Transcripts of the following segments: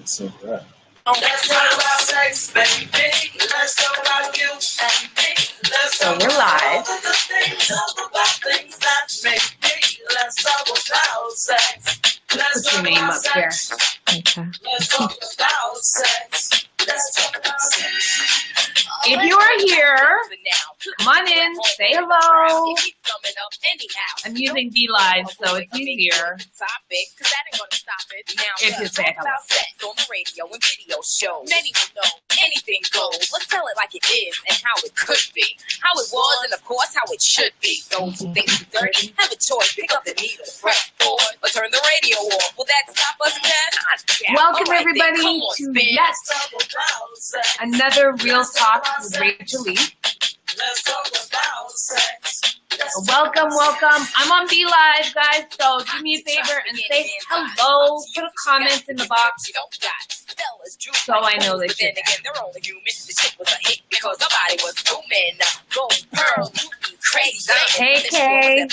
So good. Let's talk about sex, baby. Let's talk about you and me. So we're live. Let's talk about sex. Put your name up here. Okay. Let's talk about sex. Let's talk about sex. If you are here, come on in, say hello. I'm using D-Live, so it's easier if you say hello. On the radio and video shows. Many will know anything goes. Let's tell it like it is and how it could be. How it was and of course how it should be. Those who think it's dirty have a choice. Pick up the needle, press forward, or turn the radio off. Will that stop us, Ken? Welcome everybody to yet another Real Talk with Rachael-Lea. Let's talk about sex. Welcome. I'm on B-Live, guys, so do me a favor and say hello. Put a comment in the box so I know that you're there. They're only human. The shit was a hit because nobody was human. Gold pearl, you be crazy. Hey, Kay.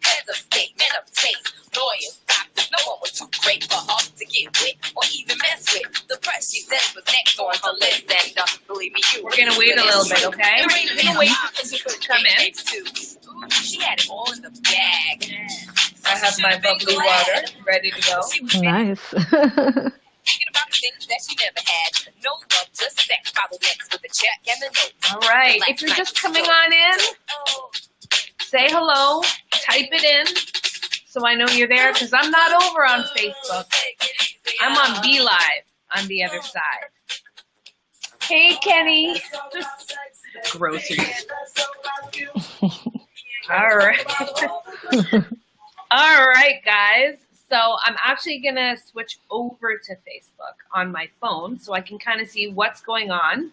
Heads of state, men of taste, lawyers, doctors, no one was too great for her to get with or even mess with. The press she said was next on her list, and believe me, We're gonna wait a little bit, okay? We're gonna wait for people to come in. She had it all in the bag. I have my bubbly water ready to go. Nice. Thinking about the things that she never had. No love, just sex. Follow next with a check and a note. All right, if you're just coming on in, say hello, type it in so I know you're there, because I'm not over on Facebook. I'm on B-Live on the other side. Hey, Kenny. Groceries. All right. All right, guys. So I'm actually going to switch over to Facebook on my phone so I can kind of see what's going on.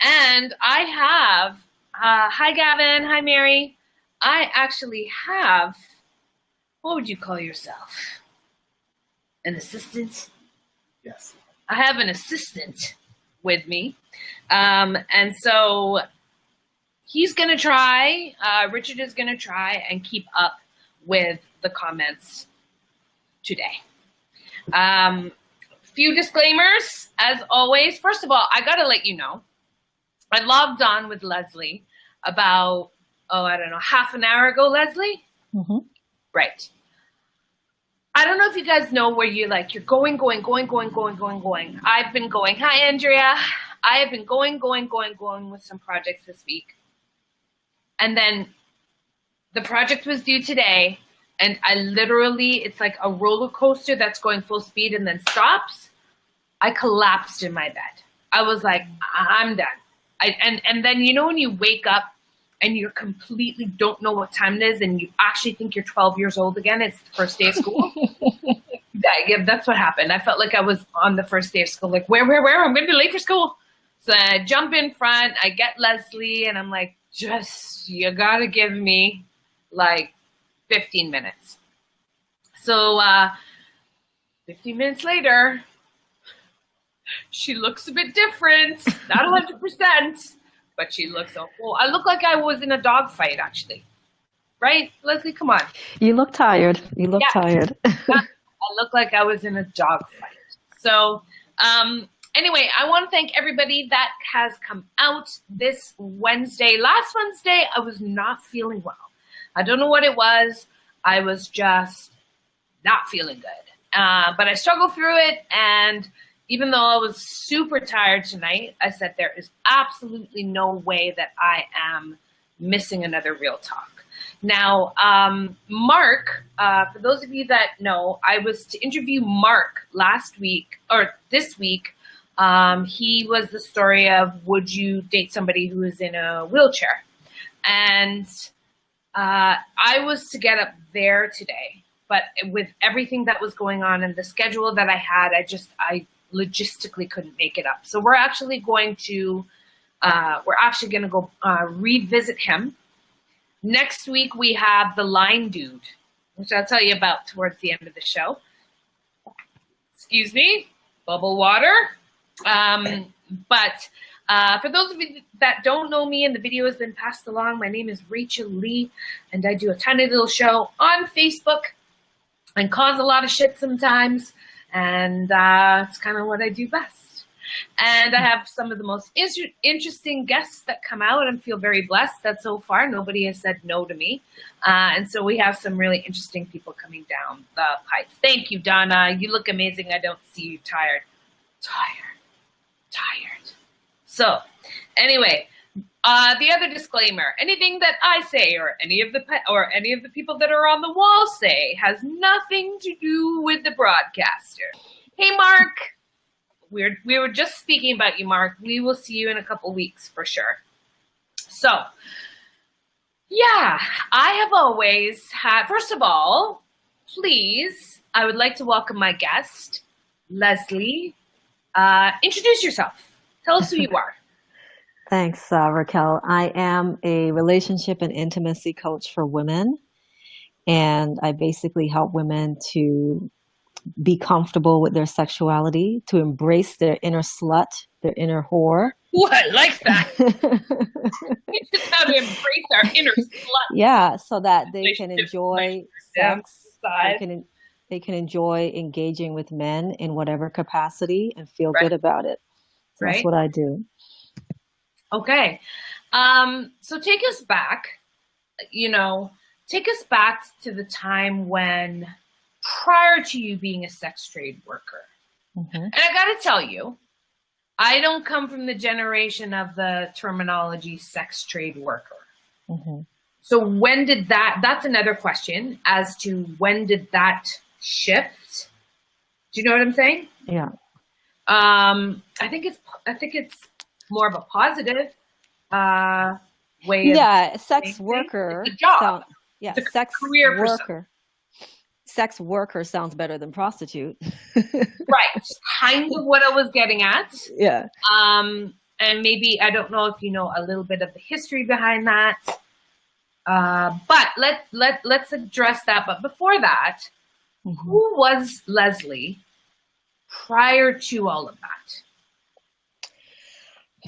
And I have, hi, Gavin. Hi, Mary. I actually have, what would you call yourself? An assistant? Yes. I have an assistant with me. And so he's going to try, Richard is going to try and keep up with the comments today. Few disclaimers, as always. First of all, I got to let you know, I logged on with Leslie about, I don't know, half an hour ago, Leslie? Mm-hmm. Right. I don't know if you guys know where you're going. I've been going. Hi, Andrea. I have been going with some projects this week. And then the project was due today, and I literally, it's like a roller coaster that's going full speed and then stops. I collapsed in my bed. I was like, I'm done. And then, you know, when you wake up and you completely don't know what time it is and you actually think you're 12 years old again, it's the first day of school. Yeah, that's what happened. I felt like I was on the first day of school, like, where? I'm going to be late for school. So I jump in front, I get Leslie, and I'm like, you got to give me like 15 minutes. So 15 minutes later, she looks a bit different, not 100%, but she looks awful. I look like I was in a dog fight, actually. Right? Leslie, come on. You look tired. Tired. I look like I was in a dog fight. So anyway, I want to thank everybody that has come out this Wednesday. Last Wednesday, I was not feeling well. I don't know what it was. I was just not feeling good. But I struggled through it, and even though I was super tired tonight, I said there is absolutely no way that I am missing another Real Talk. Now, Mark, for those of you that know, I was to interview Mark this week. He was the story of, would you date somebody who is in a wheelchair? And I was to get up there today, but with everything that was going on and the schedule that I had, I logistically couldn't make it up. So we're actually going to go revisit him. Next week we have the line dude, which I'll tell you about towards the end of the show. Excuse me, bubble water. But for those of you that don't know me and the video has been passed along, my name is Rachael-Lea, and I do a tiny little show on Facebook and cause a lot of shit sometimes. And it's kind of what I do best. And I have some of the most interesting guests that come out, and feel very blessed that so far nobody has said no to me. And so we have some really interesting people coming down the pipe. Thank you, Donna. You look amazing. I don't see you tired. Tired. So anyway, the other disclaimer, anything that I say or any of the people that are on the wall say has nothing to do with the broadcaster. Hey, Mark. We were just speaking about you, Mark. We will see you in a couple weeks for sure. So, yeah, I have always had, first of all, please, I would like to welcome my guest, Leslie. Introduce yourself. Tell us who you are. Thanks, Raquel. I am a relationship and intimacy coach for women, and I basically help women to be comfortable with their sexuality, to embrace their inner slut, their inner whore. Ooh, I like that. We just have to embrace our inner slut. Yeah, so that they can enjoy sex. They can enjoy engaging with men in whatever capacity and feel good about it. So that's what I do. Okay. So take us back, to the time when, prior to you being a sex trade worker. Mm-hmm. And I got to tell you, I don't come from the generation of the terminology sex trade worker. Mm-hmm. So when did that's another question as to when did that shift? Do you know what I'm saying? Yeah. I think it's more of a positive way of. Yeah, sex worker. It's a job. It's a sex career worker. Sex worker sounds better than prostitute. Right. Kind of what I was getting at. Yeah. And maybe, I don't know if you know a little bit of the history behind that. But let's address that. But before that, mm-hmm. Who was Leslie prior to all of that?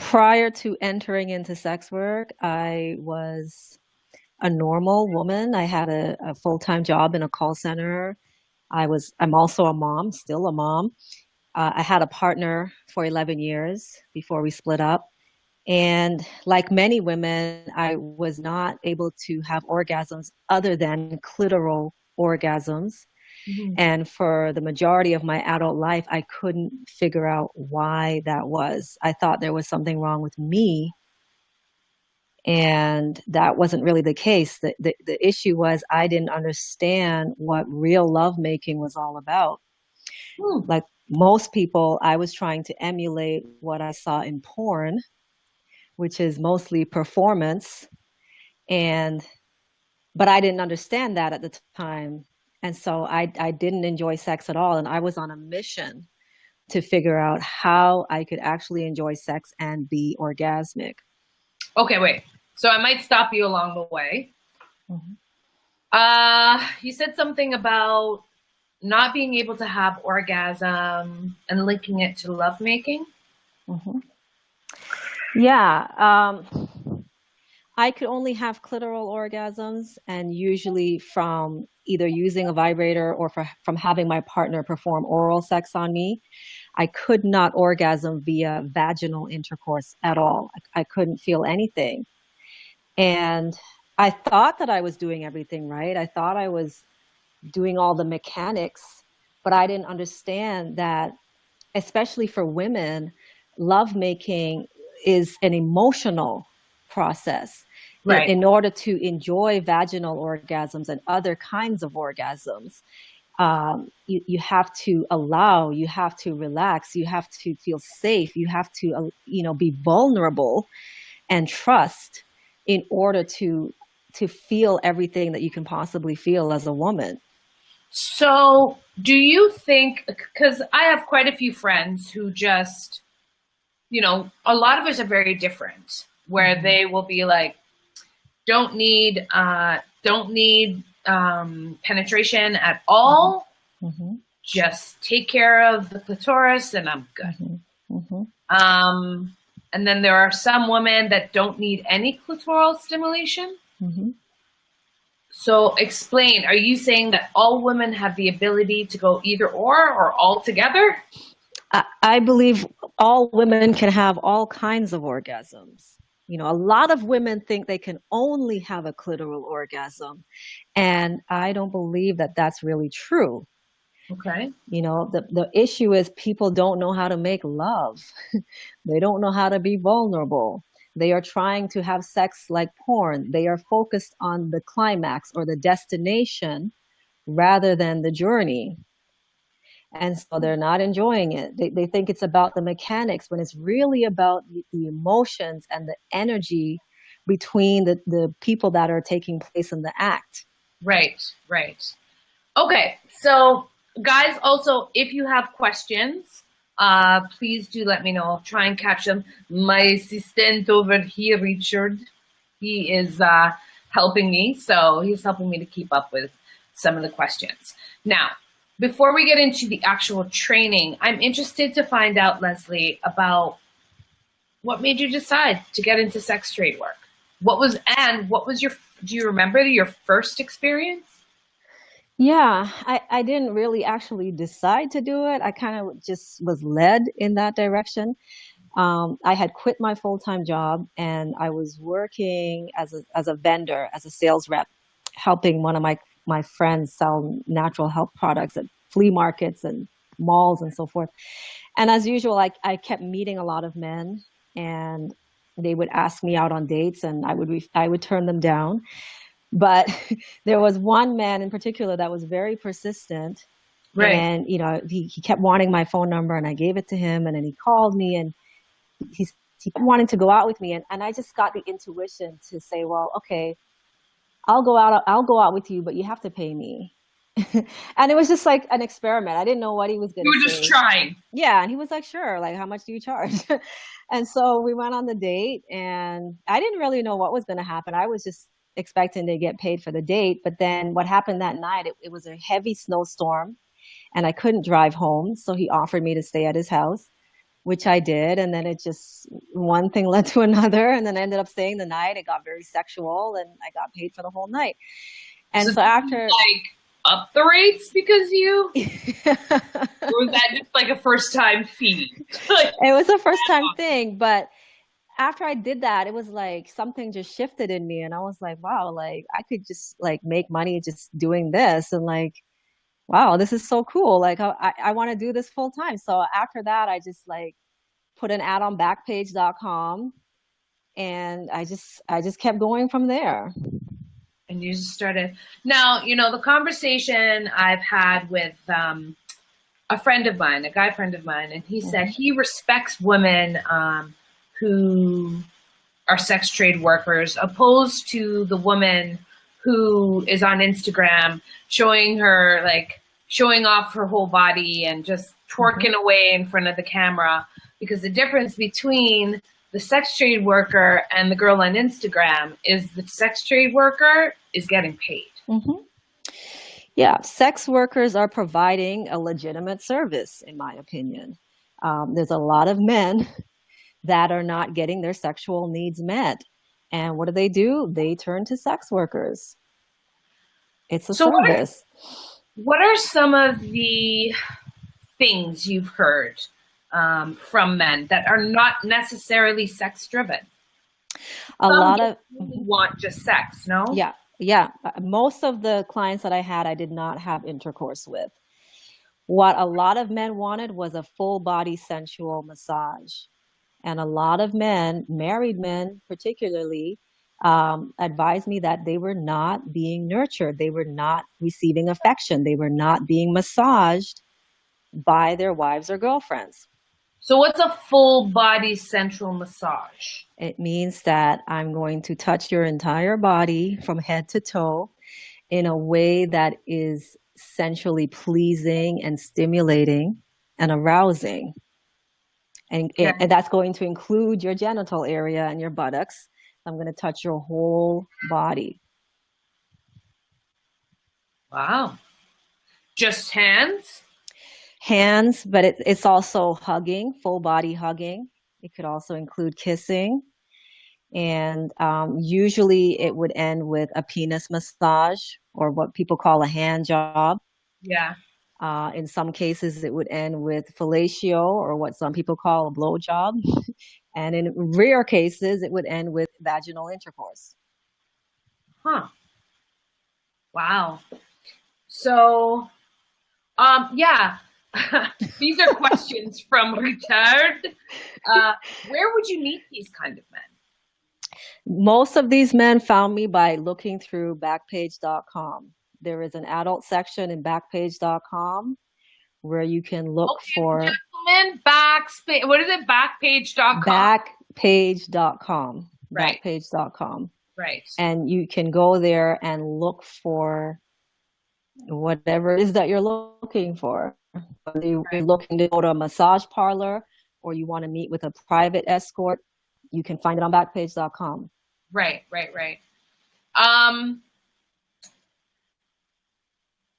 Prior to entering into sex work, I was a normal woman. I had a full-time job in a call center. I'm also a mom, still a mom. I had a partner for 11 years before we split up. And like many women, I was not able to have orgasms other than clitoral orgasms. Mm-hmm. And for the majority of my adult life, I couldn't figure out why that was. I thought there was something wrong with me. And that wasn't really the case. The issue was I didn't understand what real lovemaking was all about. Like most people, I was trying to emulate what I saw in porn, which is mostly performance. But I didn't understand that at the time. And so I didn't enjoy sex at all. And I was on a mission to figure out how I could actually enjoy sex and be orgasmic. Okay, wait. So I might stop you along the way. Mm-hmm. You said something about not being able to have orgasm and linking it to lovemaking. Mm-hmm. Yeah. I could only have clitoral orgasms, and usually from either using a vibrator or from having my partner perform oral sex on me. I could not orgasm via vaginal intercourse at all. I couldn't feel anything. And I thought that I was doing everything right. I thought I was doing all the mechanics, but I didn't understand that, especially for women, lovemaking is an emotional process. Right. In order to enjoy vaginal orgasms and other kinds of orgasms, you have to allow, you have to relax, you have to feel safe, you have to, be vulnerable and trust in order to feel everything that you can possibly feel as a woman. So do you think, because I have quite a few friends who just, a lot of us are very different, where mm-hmm. they will be like, don't need penetration at all. Mm-hmm. Just take care of the clitoris and I'm good. Mm-hmm. And then there are some women that don't need any clitoral stimulation. Mm-hmm. So explain, are you saying that all women have the ability to go either or all together? I believe all women can have all kinds of orgasms. You know, a lot of women think they can only have a clitoral orgasm, and I don't believe that that's really true. Okay. You know, the issue is people don't know how to make love. They don't know how to be vulnerable. They are trying to have sex like porn. They are focused on the climax or the destination rather than the journey. And so they're not enjoying it. They think it's about the mechanics when it's really about the emotions and the energy between the people that are taking place in the act. Right, right. Okay, so guys, also, if you have questions, please do let me know. I'll try and catch them. My assistant over here, Richard, he is helping me. So he's helping me to keep up with some of the questions. Now, before we get into the actual training, I'm interested to find out, Leslie, about what made you decide to get into sex trade work? What was your, do you remember your first experience? Yeah, I didn't really actually decide to do it. I kind of just was led in that direction. I had quit my full-time job and I was working as a vendor, as a sales rep, helping one of my friends sell natural health products at flea markets and malls and so forth. And as usual, I kept meeting a lot of men and they would ask me out on dates and I would turn them down. But there was one man in particular that was very persistent. Right. And, you know, he kept wanting my phone number and I gave it to him and then he called me and he kept wanting to go out with me. And I just got the intuition to say, well, okay, I'll go out with you, but you have to pay me. And it was just like an experiment. I didn't know what he was going to say. You were just trying. Yeah. And he was like, sure. Like, how much do you charge? And so we went on the date and I didn't really know what was going to happen. I was just expecting to get paid for the date. But then what happened that night, it was a heavy snowstorm and I couldn't drive home. So he offered me to stay at his house, which I did. And then it just, one thing led to another. And then I ended up staying the night. It got very sexual and I got paid for the whole night. And so after, like, up the rates because you, or was that just like a first time fee? It was a first time thing, but after I did that, it was like something just shifted in me and I was like, wow, like I could just like make money just doing this and like, wow, this is so cool. Like I want to do this full time. So after that, I just like put an ad on Backpage.com and I just kept going from there. And you just started. Now, you know, the conversation I've had with a friend of mine, a guy friend of mine, and he said he respects women who are sex trade workers, opposed to the woman who is on Instagram showing off her whole body and just twerking away in front of the camera. Because the difference between the sex trade worker and the girl on Instagram is the sex trade worker is getting paid. Mm-hmm. Yeah, sex workers are providing a legitimate service, in my opinion. There's a lot of men that are not getting their sexual needs met. And what do? They turn to sex workers. It's a service. What are some of the things you've heard from men that are not necessarily sex driven? A lot of want just sex, no? Yeah. Most of the clients that I had, I did not have intercourse with. What a lot of men wanted was a full body sensual massage. And a lot of men, married men particularly, advised me that they were not being nurtured. They were not receiving affection. They were not being massaged by their wives or girlfriends. So what's a full body sensual massage? It means that I'm going to touch your entire body from head to toe in a way that is sensually pleasing and stimulating and arousing. And that's going to include your genital area and your buttocks. I'm going to touch your whole body. Wow. Just hands? Hands, but it's also hugging, full body hugging. It could also include kissing. And usually it would end with a penis massage or what people call a hand job. Yeah. In some cases, it would end with fellatio or what some people call a blow job. And in rare cases, it would end with vaginal intercourse. Huh. Wow. So, yeah, these are questions from Richard. Where would you meet these kind of men? Most of these men found me by looking through Backpage.com. There is an adult section in Backpage.com where you can look for gentlemen, what is it? Backpage.com. Backpage.com. Right. Backpage.com. Right. And you can go there and look for whatever it is that you're looking for. Whether you're looking to go to a massage parlor or you want to meet with a private escort, you can find it on Backpage.com. Right.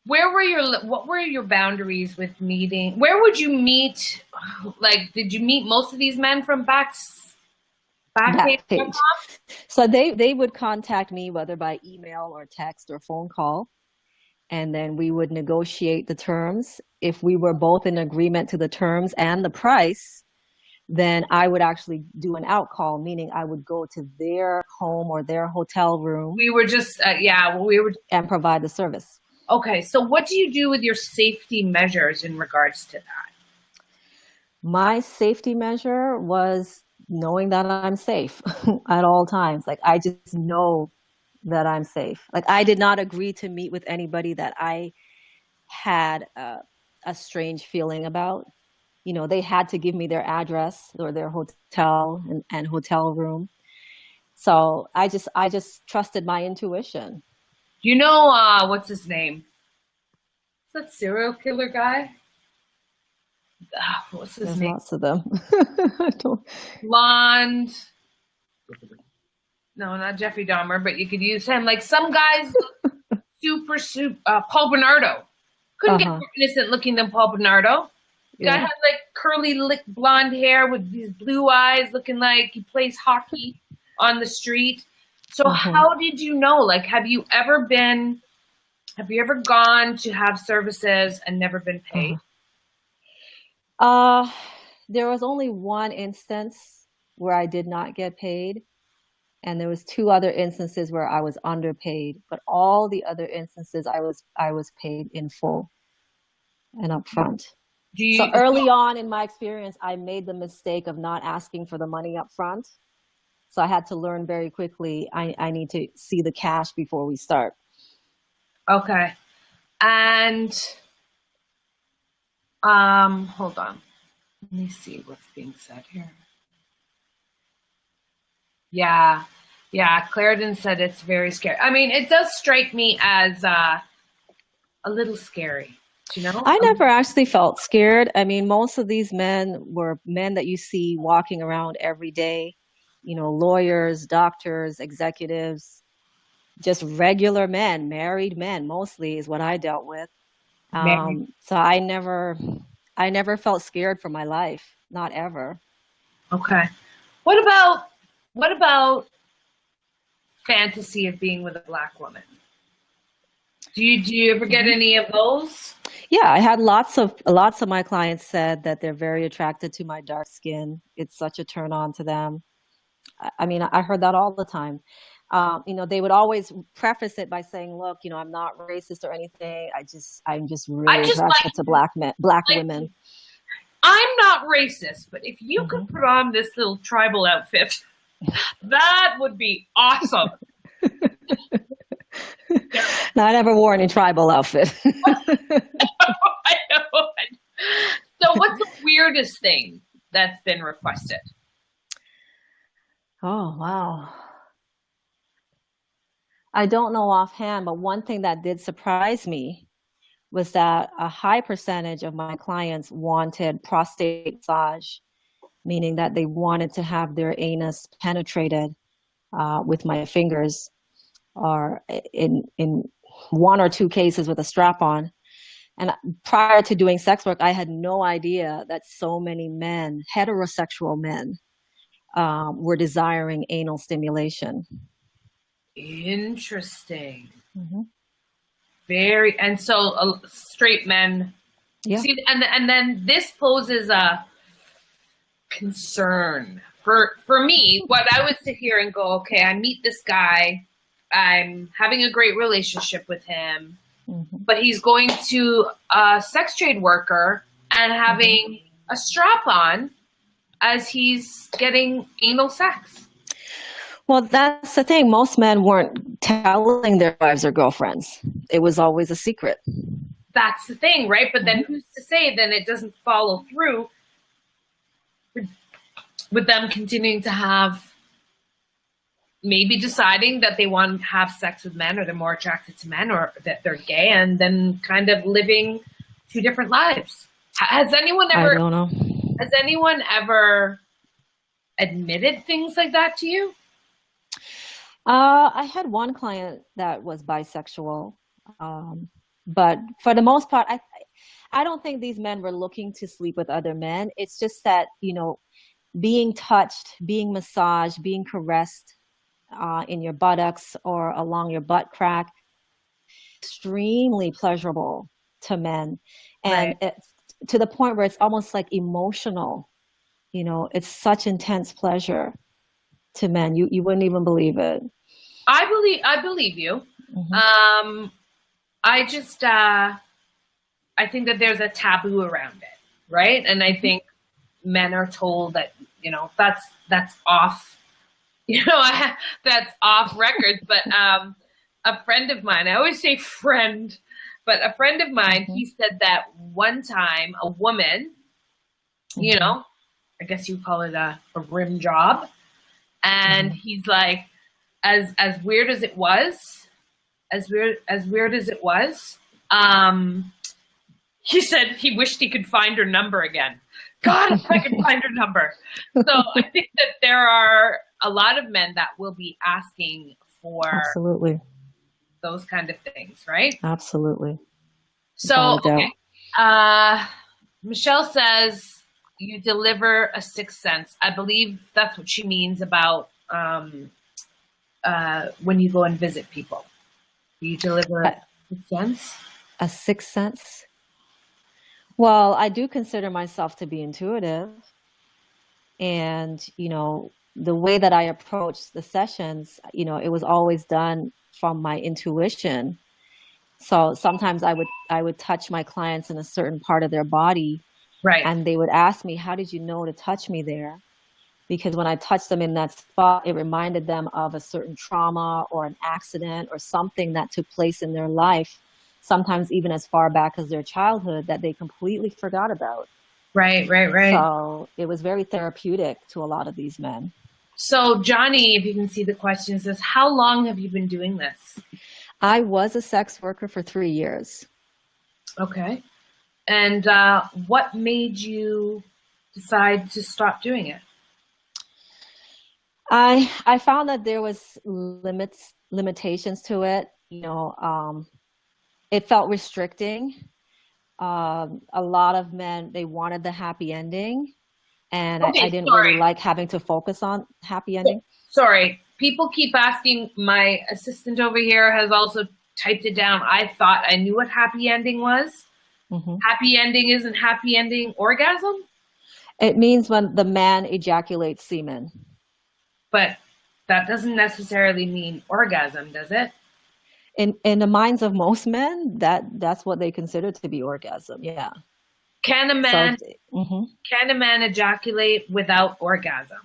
What were your boundaries with meeting? Where would you meet? Like, did you meet most of these men from Backpage? So they would contact me whether by email or text or phone call, and then we would negotiate the terms. If we were both in agreement to the terms and the price, then I would actually do an out call, meaning I would go to their home or their hotel room. We were just, and provide the service. Okay, so what do you do with your safety measures in regards to that? My safety measure was knowing that I'm safe at all times. Like, I just know that I'm safe. Like, I did not agree to meet with anybody that I had a strange feeling about. You know, they had to give me their address or their hotel and hotel room. So I just trusted my intuition. You know, what's his name? Is that serial killer guy? What's his name? Lots of them. Blonde. No, not Jeffrey Dahmer, but you could use him. Like, some guys, super, Paul Bernardo. Couldn't get more innocent looking than Paul Bernardo. Guy had like curly blonde hair with these blue eyes, looking like he plays hockey on the street. So how did you know? Like, have you ever gone to have services and never been paid? There was only one instance where I did not get paid, and there was two other instances where I was underpaid. But all the other instances, I was paid in full and upfront. So early on in my experience, I made the mistake of not asking for the money up front. So I had to learn very quickly, I need to see the cash before we start. Okay. And hold on. Let me see what's being said here. Yeah. Clarendon said it's very scary. I mean, it does strike me as a little scary. You know? I never actually felt scared. I mean, most of these men were men that you see walking around every day, you know, lawyers, doctors, executives, just regular men, married men mostly is what I dealt with. So I never felt scared for my life, not ever. Okay. What about fantasy of being with a Black woman? Do you ever get any of those? Yeah, I had lots of my clients said that they're very attracted to my dark skin. It's such a turn on to them. I mean, I heard that all the time. You know, they would always preface it by saying, "Look, you know, I'm not racist or anything. I'm just really attracted to black women." I'm not racist, but if you could put on this little tribal outfit, that would be awesome. No, I never wore any tribal outfit. I know. So what's the weirdest thing that's been requested? Oh, wow. I don't know offhand, but one thing that did surprise me was that a high percentage of my clients wanted prostate massage, meaning that they wanted to have their anus penetrated with my fingers, or in one or two cases with a strap-on. And prior to doing sex work, I had no idea that so many men, heterosexual men, were desiring anal stimulation. Interesting. Mm-hmm. And so straight men. Yeah. See, and then this poses a concern for me. What I was to hear and go, okay, I meet this guy, I'm having a great relationship with him, Mm-hmm. but he's going to a sex trade worker and having a strap on as he's getting anal sex. Well, that's the thing. Most men weren't telling their wives or girlfriends. It was always a secret. That's the thing, right? But then who's to say then it doesn't follow through with them continuing to have, maybe deciding that they want to have sex with men, or they're more attracted to men, or that they're gay, and then kind of living two different lives. Has anyone ever, I don't know. Has anyone ever admitted things like that to you? I had one client that was bisexual, but for the most part, I don't think these men were looking to sleep with other men. It's just that, being touched, being massaged, being caressed in your buttocks or along your butt crack, extremely pleasurable to men. And it's to the point where it's almost like emotional. It's such intense pleasure to men. You wouldn't even believe it. I believe you. Mm-hmm. I just, I think that there's a taboo around it, right? And I think men are told that, that's off, that's off records. But a friend of mine, I always say friend, but a friend of mine, he said that one time a woman, I guess you call it a rim job. And he's like, as weird as it was, he said he wished he could find her number again. God, if I could find her number. So I think that there are a lot of men that will be asking for absolutely those kind of things, right? Absolutely. So, okay. Michelle says you deliver a sixth sense. I believe that's what she means about when you go and visit people. You deliver a sixth sense? A sixth sense? Well, I do consider myself to be intuitive. And, the way that I approach the sessions, it was always done from my intuition. So sometimes I would touch my clients in a certain part of their body. Right. And they would ask me, how did you know to touch me there? Because when I touched them in that spot, it reminded them of a certain trauma or an accident or something that took place in their life, sometimes even as far back as their childhood, that they completely forgot about. Right. So it was very therapeutic to a lot of these men. So Johnny, if you can see the question, says, how long have you been doing this? I was a sex worker for 3 years. Okay. And what made you decide to stop doing it? I found that there was limitations to it. It felt restricting. A lot of men, they wanted the happy ending, and I didn't really like having to focus on happy ending. Sorry, people keep asking. My assistant over here has also typed it down. I thought I knew what happy ending was. Mm-hmm. Happy ending isn't happy ending orgasm? It means when the man ejaculates semen. But that doesn't necessarily mean orgasm, does it? In the minds of most men, that's what they consider to be orgasm. Yeah. Can a man ejaculate without orgasm?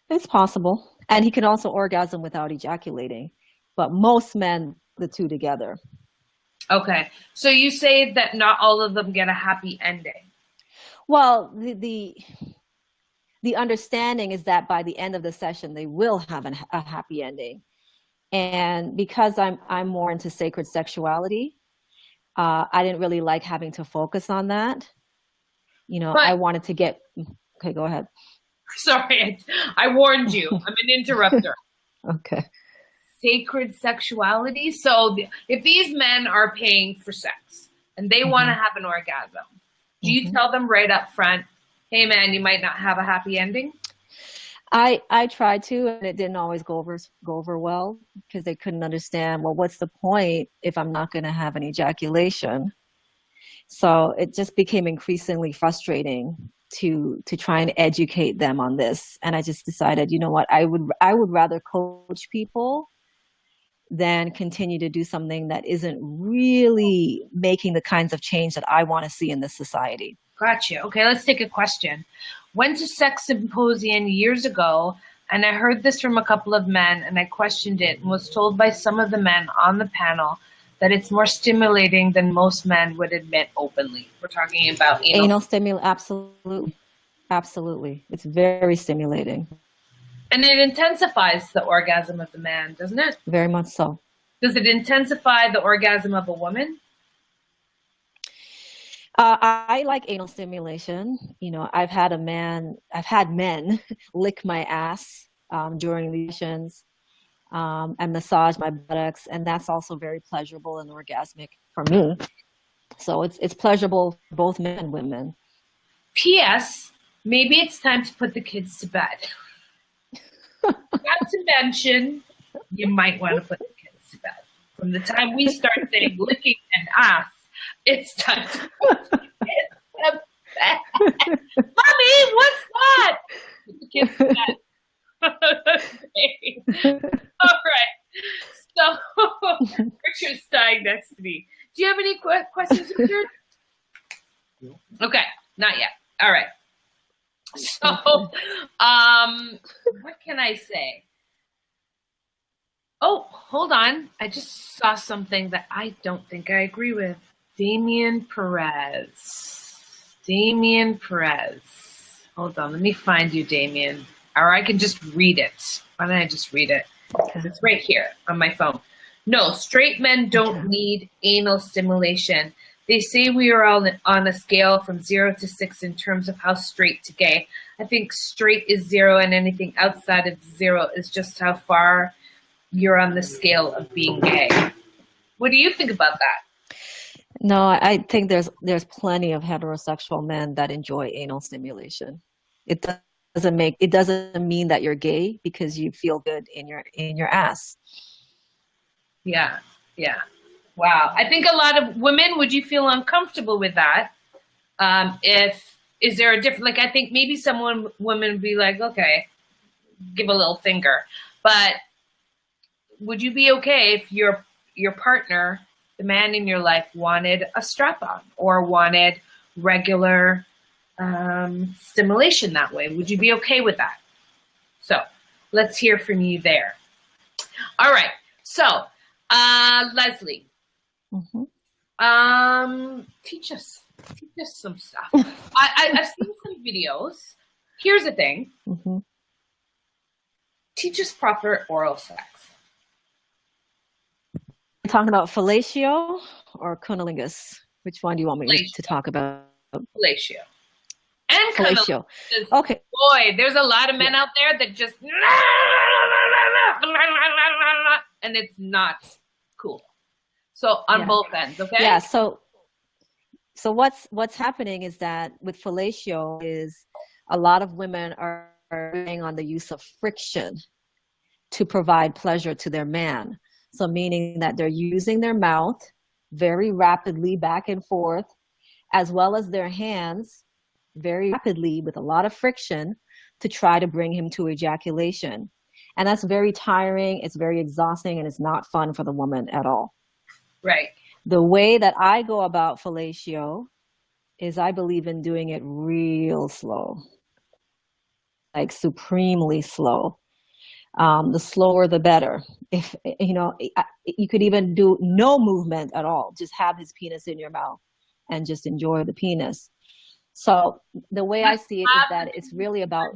It's possible, and he can also orgasm without ejaculating. But most men, the two together. Okay, so you say that not all of them get a happy ending. Well, the understanding is that by the end of the session, they will have a happy ending. And because I'm more into sacred sexuality, I didn't really like having to focus on that. I wanted to get. Okay, go ahead. Sorry, I warned you. I'm an interrupter. Okay. Sacred sexuality. So if these men are paying for sex and they want to have an orgasm, do you tell them right up front, hey man, you might not have a happy ending? I tried to, and it didn't always go over well because they couldn't understand, well, what's the point if I'm not going to have an ejaculation? So it just became increasingly frustrating to try and educate them on this. And I just decided, you know what, I would rather coach people than continue to do something that isn't really making the kinds of change that I want to see in this society. Gotcha. Okay, let's take a question. Went to sex symposium years ago, and I heard this from a couple of men, and I questioned it and was told by some of the men on the panel that it's more stimulating than most men would admit openly. We're talking about Anal stimulation, absolutely. Absolutely. It's very stimulating. And it intensifies the orgasm of the man, doesn't it? Very much so. Does it intensify the orgasm of a woman? I like anal stimulation. You know, I've had men lick my ass during the sessions and massage my buttocks, and that's also very pleasurable and orgasmic for me. So it's pleasurable for both men and women. P.S. Maybe it's time to put the kids to bed. Not to mention, you might want to put the kids to bed. From the time we start saying licking and ass, it's time to put the kids to bed. Mommy, what's that? Put the kids to bed. Okay. All right. So, Richard's dying next to me. Do you have any questions, Richard? No. Okay, not yet. All right. So, what can I say? Oh, hold on. I just saw something that I don't think I agree with. Damien Perez. Hold on. Let me find you, Damien. Or I can just read it. Why don't I just read it? Because it's right here on my phone. No, straight men don't need anal stimulation. They say we are all on a scale from 0 to 6 in terms of how straight to gay. I think straight is 0 and anything outside of 0 is just how far you're on the scale of being gay. What do you think about that? No, I think there's plenty of heterosexual men that enjoy anal stimulation. It doesn't mean that you're gay because you feel good in your ass. Yeah. Wow. I think a lot of women, would you feel uncomfortable with that? Is there a different, like, I think maybe women would be like, okay, give a little finger. But would you be okay if your partner, the man in your life, wanted a strap-on or wanted regular stimulation that way? Would you be okay with that? So let's hear from you there. All right. So, Leslie, teach us some stuff. I've seen some videos. Here's the thing. Teach us proper oral sex. You're talking about fellatio or cunnilingus? Which one do you want me to talk about? Fellatio. And fellatio. Okay. Boy, there's a lot of men out there that just and it's not cool. So on both ends, okay? Yeah. So what's happening is that with fellatio is a lot of women are relying on the use of friction to provide pleasure to their man. So meaning that they're using their mouth very rapidly back and forth, as well as their hands very rapidly with a lot of friction to try to bring him to ejaculation. And that's very tiring, it's very exhausting, and it's not fun for the woman at all. Right. The way that I go about fellatio is I believe in doing it real slow, like supremely slow. The slower, the better. If you could even do no movement at all, just have his penis in your mouth and just enjoy the penis. So the way I see it is that it's really about,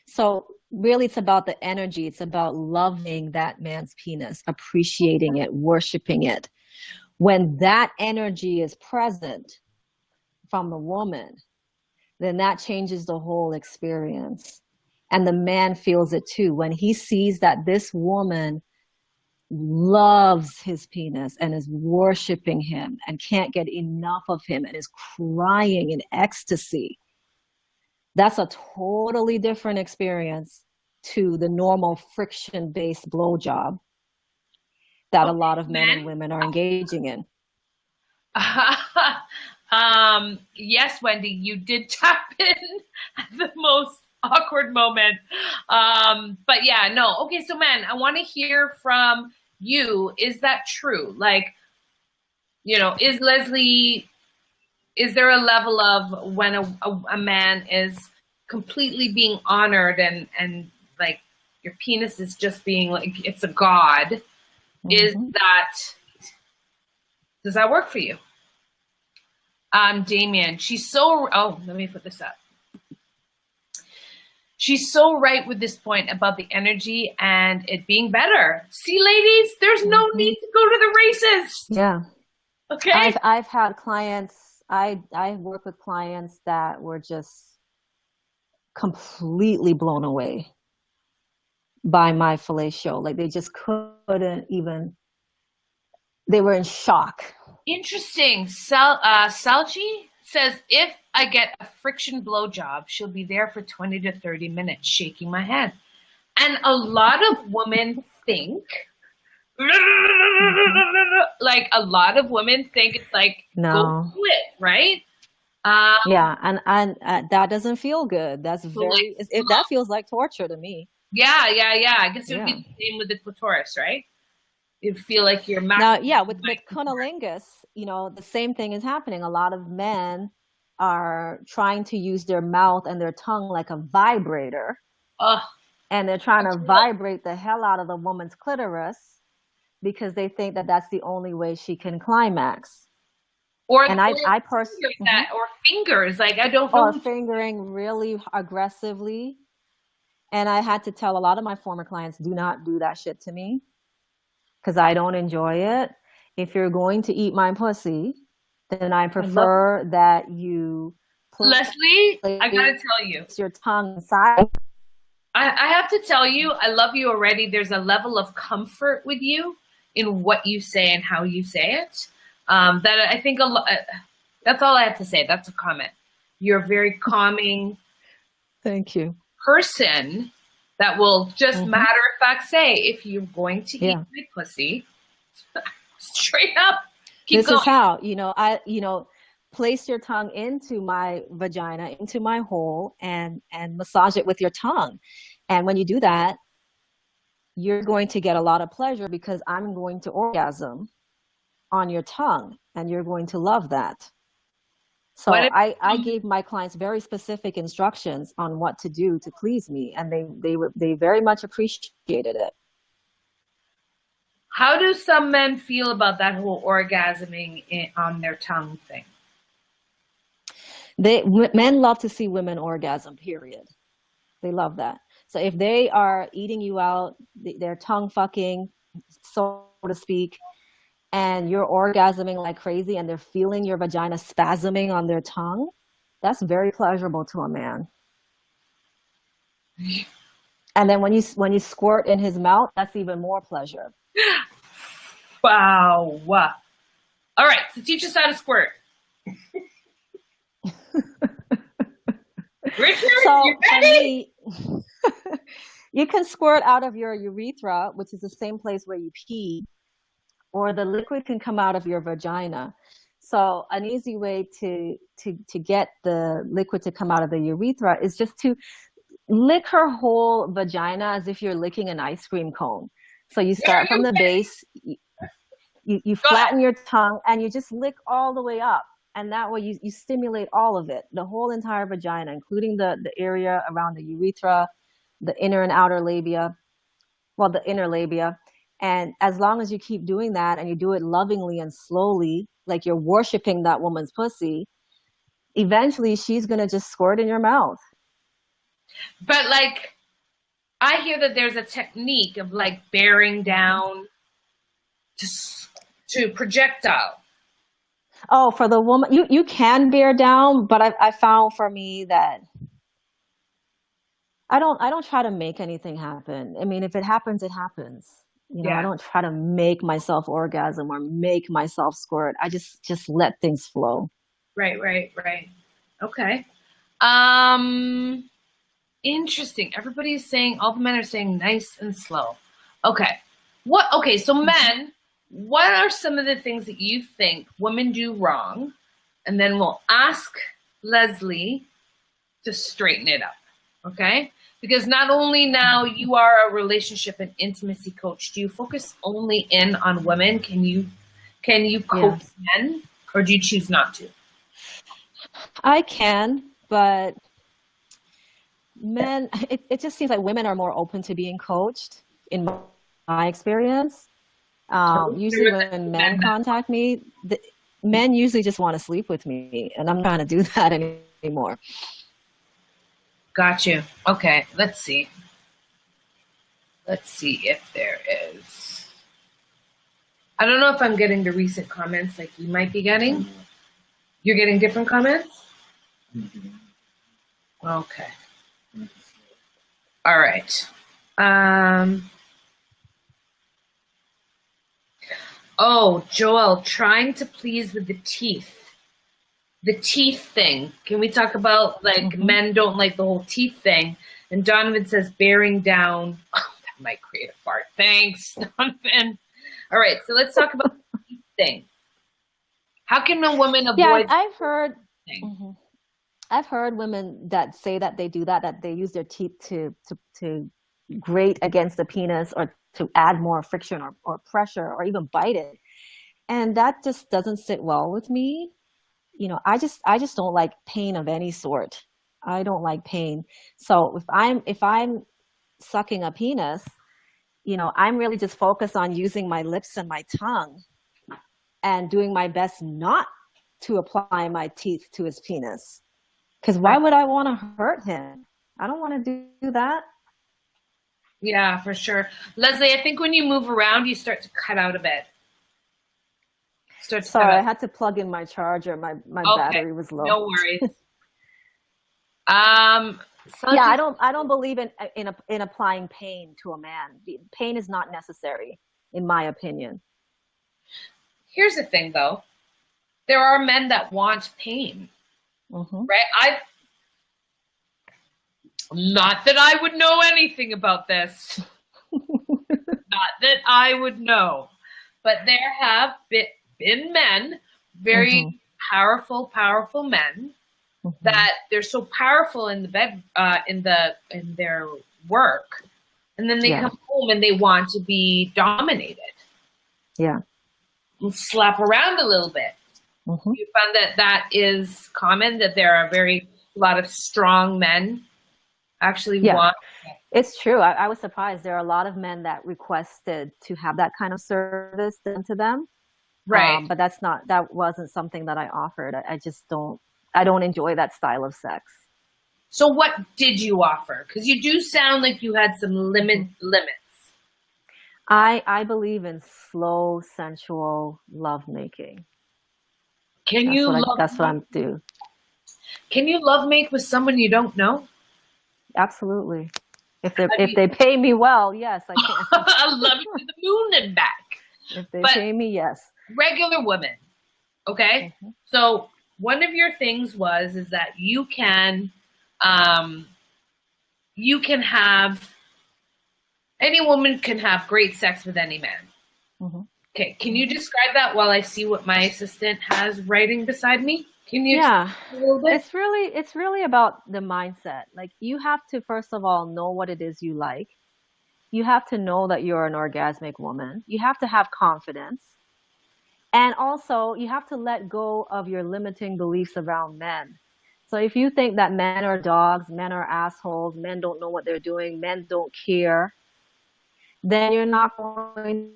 So really it's about the energy. It's about loving that man's penis, appreciating it, worshiping it. When that energy is present from the woman, then that changes the whole experience. And the man feels it too. When he sees that this woman loves his penis and is worshiping him and can't get enough of him and is crying in ecstasy, That's a totally different experience to the normal friction-based blowjob that a lot of men and women are engaging in. Yes, Wendy, you did tap in at the most awkward moment. But yeah, no. Okay, so man, I want to hear from you. Is that true? Like, you know, is there a level of when a man is completely being honored and like your penis is just being like, it's a god? Mm-hmm. Does that work for you? Damien, let me put this up. She's so right with this point about the energy and it being better. See, ladies, there's no need to go to the races. Yeah. Okay. I've had clients, I work with clients that were just completely blown away by my fellatio. Like they just couldn't even, they were in shock. Interesting. Salchi says, if I get a friction blowjob, she'll be there for 20 to 30 minutes shaking my head. And a lot of women think, like a lot of women think it's like, go do it, right? Yeah, and that doesn't feel good. That's very, that feels like torture to me. Yeah. I guess it would be the same with the clitoris, right? You feel like you're now, yeah, with cunnilingus, you know, the same thing is happening. A lot of men are trying to use their mouth and their tongue like a vibrator. And they're trying to vibrate the hell out of the woman's clitoris because they think that that's the only way she can climax. Or fingers, like I don't know. Or fingering really aggressively. And I had to tell a lot of my former clients, do not do that shit to me because I don't enjoy it. If you're going to eat my pussy, then I prefer that you Leslie, I gotta tell you, your tongue inside. I have to tell you, I love you already. There's a level of comfort with you in what you say and how you say it. That I think that's all I have to say. That's a comment. You're a very calming. Thank you. Person that will just matter of fact say, if you're going to eat my pussy, straight up. This is how, place your tongue into my vagina, into my hole, and massage it with your tongue. And when you do that, you're going to get a lot of pleasure because I'm going to orgasm on your tongue, and you're going to love that. So I gave my clients very specific instructions on what to do to please me, and they very much appreciated it. How do some men feel about that whole orgasming on their tongue thing? Men love to see women orgasm, period. They love that. So if they are eating you out, they're tongue fucking, so to speak, and you're orgasming like crazy and they're feeling your vagina spasming on their tongue, that's very pleasurable to a man. And then when you squirt in his mouth, that's even more pleasure. Wow. All right, so teach us how to squirt. Richard, you ready? You can squirt out of your urethra, which is the same place where you pee, or the liquid can come out of your vagina. So an easy way to get the liquid to come out of the urethra is just to lick her whole vagina as if you're licking an ice cream cone. So you start from the base, you flatten your tongue, and you just lick all the way up. And that way you stimulate all of it, the whole entire vagina, including the area around the urethra, the inner and outer labia, the inner labia. And as long as you keep doing that and you do it lovingly and slowly, like you're worshiping that woman's pussy, eventually she's going to just squirt in your mouth. But like, I hear that there's a technique of like bearing down to projectile. Oh, for the woman, you can bear down, but I found for me that I don't try to make anything happen. I mean, if it happens, it happens. I don't try to make myself orgasm or make myself squirt. I just let things flow. Right. Okay. Interesting. Everybody's saying, all the men are saying nice and slow. Okay. Okay, so men, what are some of the things that you think women do wrong? And then we'll ask Leslie to straighten it up. Okay? Because not only now you are a relationship and intimacy coach, do you focus only in on women? Can you coach men, or do you choose not to? I can, but men, it just seems like women are more open to being coached in my experience. Usually when men contact me, men usually just want to sleep with me, and I'm not trying to do that anymore. Got you. Okay, let's see. Let's see if there is. I don't know if I'm getting the recent comments like you might be getting. You're getting different comments? Okay. All right. Oh, Joel, trying to please with the teeth. The teeth thing. Can we talk about, like, men don't like the whole teeth thing? And Donovan says bearing down. Oh, that might create a fart. Thanks, Donovan. All right, so let's talk about the teeth thing. How can a woman avoid? Yeah, I've heard women that say that they do that they use their teeth to grate against the penis or to add more friction or pressure or even bite it. And that just doesn't sit well with me. You know, I just don't like pain of any sort. I don't like pain. So if I'm sucking a penis, you know, I'm really just focused on using my lips and my tongue and doing my best not to apply my teeth to his penis. Because why would I want to hurt him? I don't want to do that. Yeah, for sure. Leslie, I think when you move around, you start to cut out a bit. Sorry, I had to plug in my charger. My battery was low. No worries. Yeah, I don't believe in applying pain to a man. Pain is not necessary, in my opinion. Here's the thing, though. There are men that want pain, right? Not that I would know anything about this. Not that I would know, but there have been men, very powerful men, that they're so powerful in the bed, in their work, and then they come home and they want to be dominated. Yeah, and slap around a little bit. You found that is common, that there are a lot of strong men actually want. It's true. I was surprised. There are a lot of men that requested to have that kind of service done to them. Right. But that wasn't something that I offered. I don't enjoy that style of sex. So what did you offer? Because you do sound like you had some limits. I believe in slow, sensual lovemaking. That's what I do. Can you love make with someone you don't know? Absolutely. If they pay me well, yes, I can. I love you to the moon and back. If they pay me, yes. Regular women, okay? So one of your things is that you can have, any woman can have great sex with any man. Okay, can you describe that while I see what my assistant has writing beside me? Can you explain a little bit? It's really about the mindset. Like, you have to, first of all, know what it is you like. You have to know that you're an orgasmic woman. You have to have confidence. And also, you have to let go of your limiting beliefs around men. So if you think that men are dogs, men are assholes, men don't know what they're doing, men don't care, then you're not going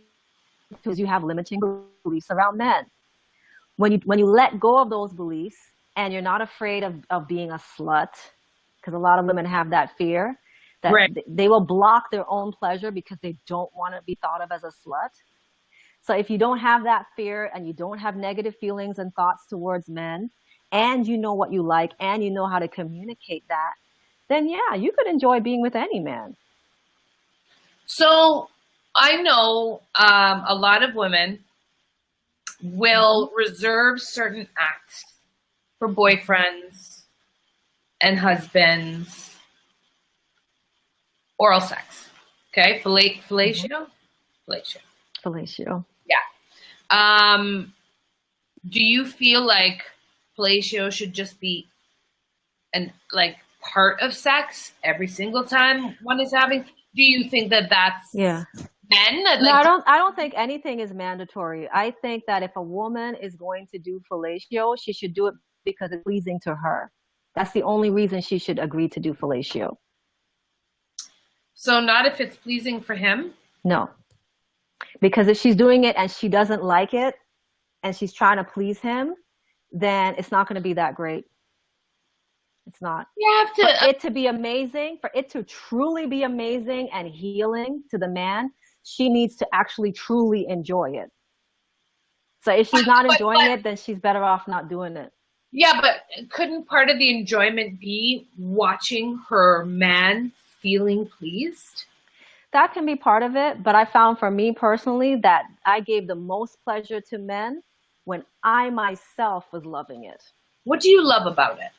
to, because you have limiting beliefs around men. When you let go of those beliefs and you're not afraid of being a slut, because a lot of women have that fear that they will block their own pleasure because they don't want to be thought of as a slut. So if you don't have that fear and you don't have negative feelings and thoughts towards men, and you know what you like and you know how to communicate that, then yeah, you could enjoy being with any man. So I know a lot of women will reserve certain acts for boyfriends and husband's oral sex. Okay, fellatio. Yeah. Do you feel like fellatio should just be part of sex every single time one is having? Do you think that that's men? No, I don't think anything is mandatory. I think that if a woman is going to do fellatio, she should do it because it's pleasing to her. That's the only reason she should agree to do fellatio. So not if it's pleasing for him? No. Because if she's doing it and she doesn't like it and she's trying to please him, then it's not going to be that great. It's not. You have to, for it to be amazing, for it to truly be amazing and healing to the man, she needs to actually truly enjoy it. So if she's not enjoying it, then she's better off not doing it. Yeah, but couldn't part of the enjoyment be watching her man feeling pleased? That can be part of it, but I found for me personally that I gave the most pleasure to men when I myself was loving it. What do you love about it?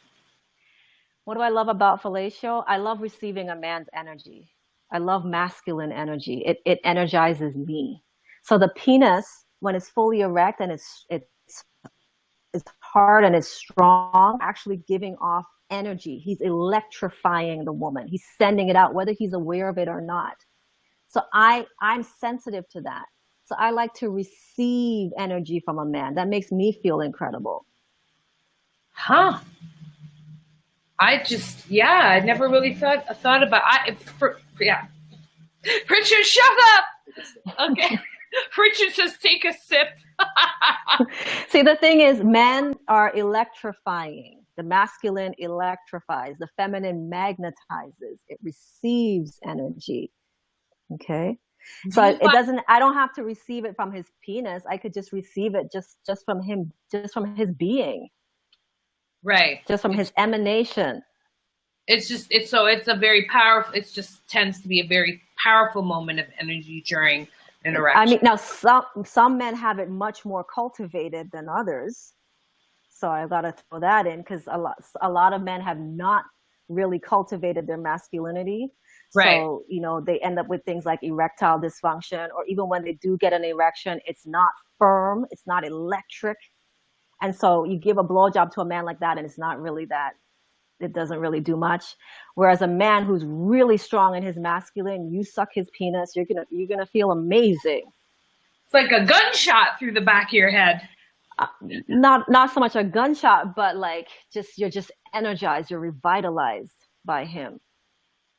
What do I love about fellatio? I love receiving a man's energy. I love masculine energy. It energizes me. So the penis, when it's fully erect and it's hard and it's strong, actually giving off energy. He's electrifying the woman. He's sending it out, whether he's aware of it or not. So I'm sensitive to that. So I like to receive energy from a man. That makes me feel incredible. Huh. I never really thought about Richard, shut up. Okay. Richard says take a sip. See, the thing is, men are electrifying. The masculine electrifies. The feminine magnetizes. It receives energy. Okay. So it doesn't, I don't have to receive it from his penis. I could just receive it just from him, just from his being. Right. Just from his emanation. It's a very powerful, it just tends to be a very powerful moment of energy during an erection. I mean, now some men have it much more cultivated than others. So I got to throw that in because a lot of men have not really cultivated their masculinity. Right. So, they end up with things like erectile dysfunction, or even when they do get an erection, it's not firm, it's not electric. And so you give a blowjob to a man like that and it's not really that, it doesn't really do much. Whereas a man who's really strong in his masculine, you suck his penis, you're gonna feel amazing. It's like a gunshot through the back of your head. Not so much a gunshot, but you're just energized, you're revitalized by him.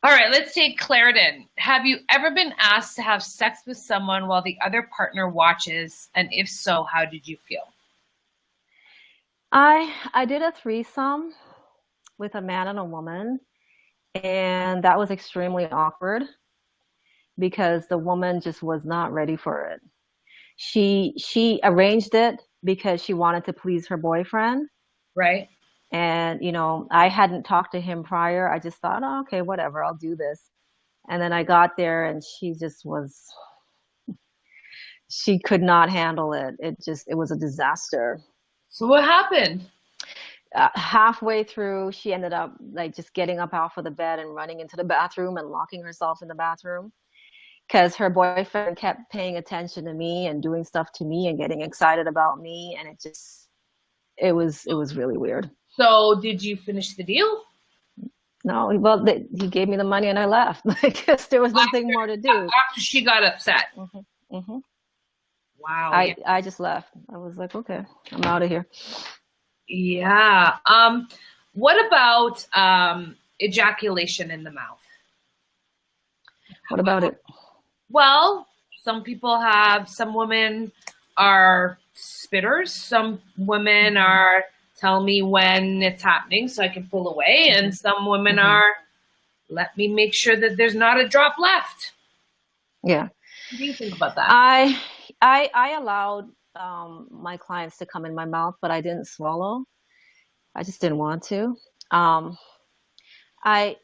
All right, let's take Clarendon. Have you ever been asked to have sex with someone while the other partner watches? And if so, how did you feel? I did a threesome with a man and a woman, and that was extremely awkward because the woman just was not ready for it. She arranged it because she wanted to please her boyfriend. Right. And, I hadn't talked to him prior. I just thought, oh, okay, whatever, I'll do this. And then I got there and she could not handle it. It was a disaster. So what happened? Halfway through, she ended up just getting up off of the bed and running into the bathroom and locking herself in the bathroom because her boyfriend kept paying attention to me and doing stuff to me and getting excited about me. And it was really weird. So did you finish the deal? No, well, he gave me the money and I left. Because there was nothing more to do. After she got upset. Mm-hmm. Mm-hmm. Wow. I just left. I was like, okay, I'm out of here. Yeah. What about ejaculation in the mouth? What about it? Well, some women are spitters. Some women are tell me when it's happening so I can pull away. And some women are, let me make sure that there's not a drop left. Yeah. What do you think about that? I allowed my clients to come in my mouth, but I didn't swallow. I just didn't want to. I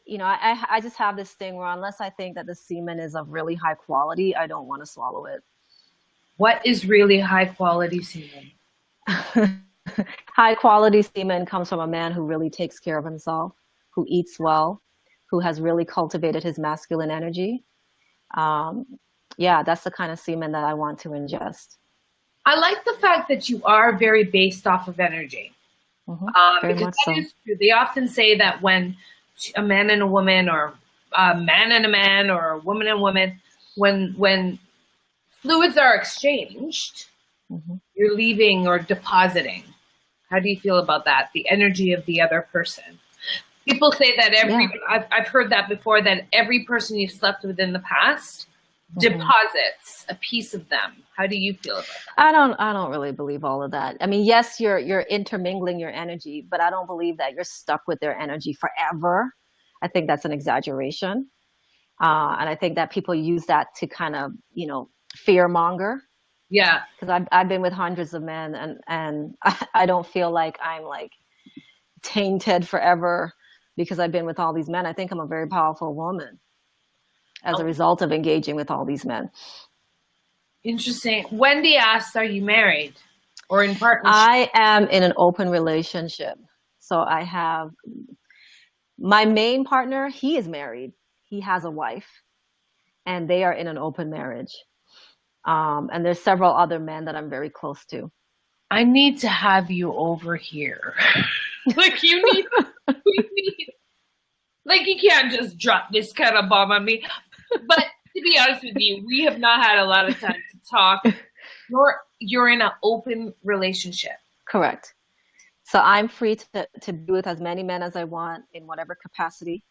just have this thing where unless I think that the semen is of really high quality, I don't want to swallow it. What is really high quality semen? High quality semen comes from a man who really takes care of himself. who eats well, who has really cultivated his masculine energy. Yeah, that's the kind of semen that I want to ingest. I like the fact that you are very based off of energy. Very Because much that so. is true. They often say that when a man and a woman, or a man and a man, or a woman and a woman, when fluids are exchanged, you're leaving or depositing. How do you feel about that? The energy of the other person. People say that I've heard that before, that every person you've slept with in the past deposits a piece of them. How do you feel about that? I don't really believe all of that. I mean, yes, you're intermingling your energy, but I don't believe that you're stuck with their energy forever. I think that's an exaggeration. And I think that people use that to kind of, fear monger. Yeah. Because I've been with hundreds of men, and I don't feel like I'm like tainted forever because I've been with all these men. I think I'm a very powerful woman as a result of engaging with all these men. Interesting. Wendy asks, are you married or in partnership? I am in an open relationship. So I have my main partner, he is married. He has a wife, and they are in an open marriage. And there's several other men that I'm very close to. I need to have you over here. Like you need, like you can't just drop this kind of bomb on me. But to be honest with you, we have not had a lot of time to talk. You're in an open relationship. Correct. So I'm free to be with as many men as I want in whatever capacity.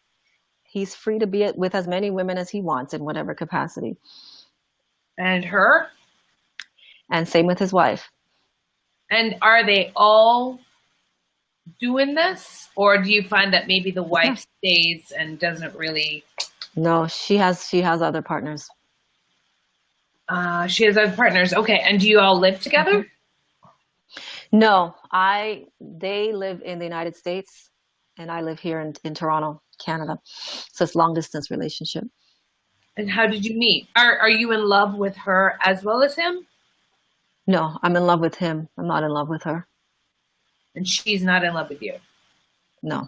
He's free to be with as many women as he wants in whatever capacity. And her? And same with his wife. And are they all doing this? Or do you find that maybe the wife stays and doesn't really? No, she has other partners. She has other partners. Okay. And do you all live together? No, they live in the United States and I live here in Toronto, Canada. So it's long distance relationship. And how did you meet? Are you in love with her as well as him? No, I'm in love with him. I'm not in love with her. And she's not in love with you? No.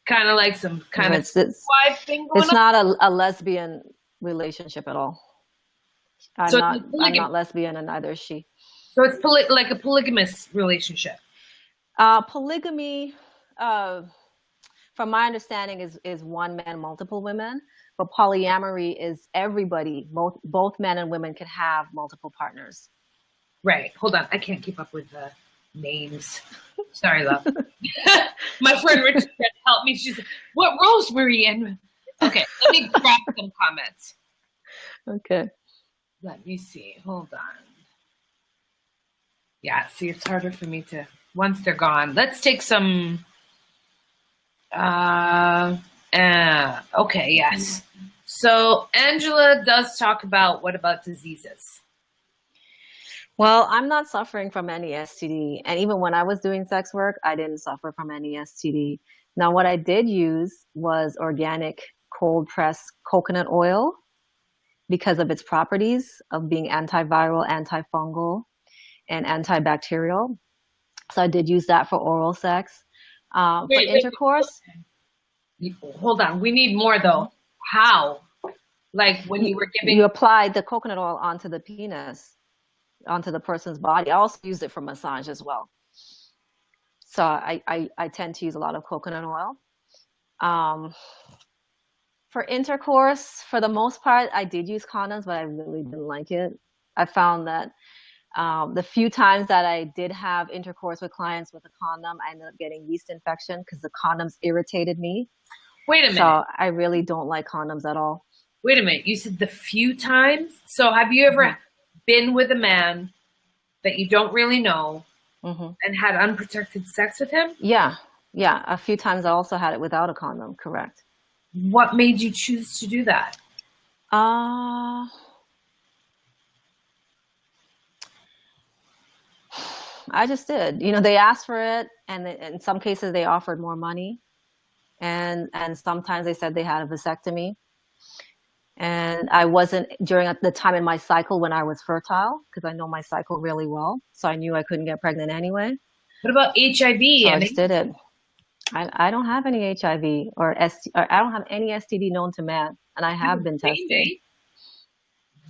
Kind of like some kind of wife thing going on? It's not a lesbian relationship at all. I'm not lesbian and neither is she. So it's like a polygamous relationship. Polygamy, from my understanding, is one man, multiple women. But polyamory is everybody, both men and women can have multiple partners. Right. Hold on. I can't keep up with the names. Sorry, love. My friend Richard helped me. She's like, what roles were you in? Okay. Let me grab some comments. Okay. Let me see. Hold on. Yeah. See, it's harder for me to, once they're gone. Let's take some. Okay, yes. So Angela does talk about, what about diseases? Well, I'm not suffering from any STD. And even when I was doing sex work, I didn't suffer from any STD. Now, what I did use was organic cold pressed coconut oil because of its properties of being antiviral, antifungal, and antibacterial. So I did use that for oral sex. For intercourse. Hold on. We need more though. How? Like when you were giving. You applied the coconut oil onto the penis, onto the person's body. I also used it for massage as well. So I tend to use a lot of coconut oil. For intercourse, for the most part, I did use condoms, but I really didn't like it. I found that the few times that I did have intercourse with clients with a condom, I ended up getting yeast infection because the condoms irritated me. Wait a minute. So I really don't like condoms at all. Wait a minute. You said the few times? So have you ever been with a man that you don't really know and had unprotected sex with him? Yeah. Yeah. A few times I also had it without a condom. Correct. What made you choose to do that? I just did. They asked for it, and in some cases they offered more money, and sometimes they said they had a vasectomy. And I wasn't during the time in my cycle when I was fertile, because I know my cycle really well, so I knew I couldn't get pregnant anyway. What about HIV? So I just did it. I don't have any HIV or or I don't have any STD known to man, and I have been They tested. may.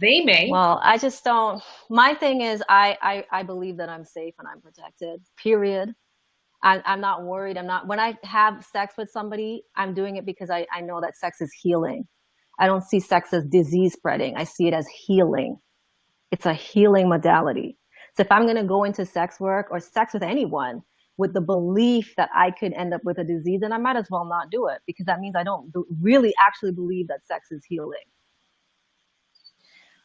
They may. Well, I just don't. My thing is, I believe that I'm safe and I'm protected. Period. I'm not worried. I'm not. When I have sex with somebody, I'm doing it because I know that sex is healing. I don't see sex as disease spreading. I see it as healing. It's a healing modality. So if I'm going to go into sex work or sex with anyone with the belief that I could end up with a disease, then I might as well not do it, because that means I don't really actually believe that sex is healing.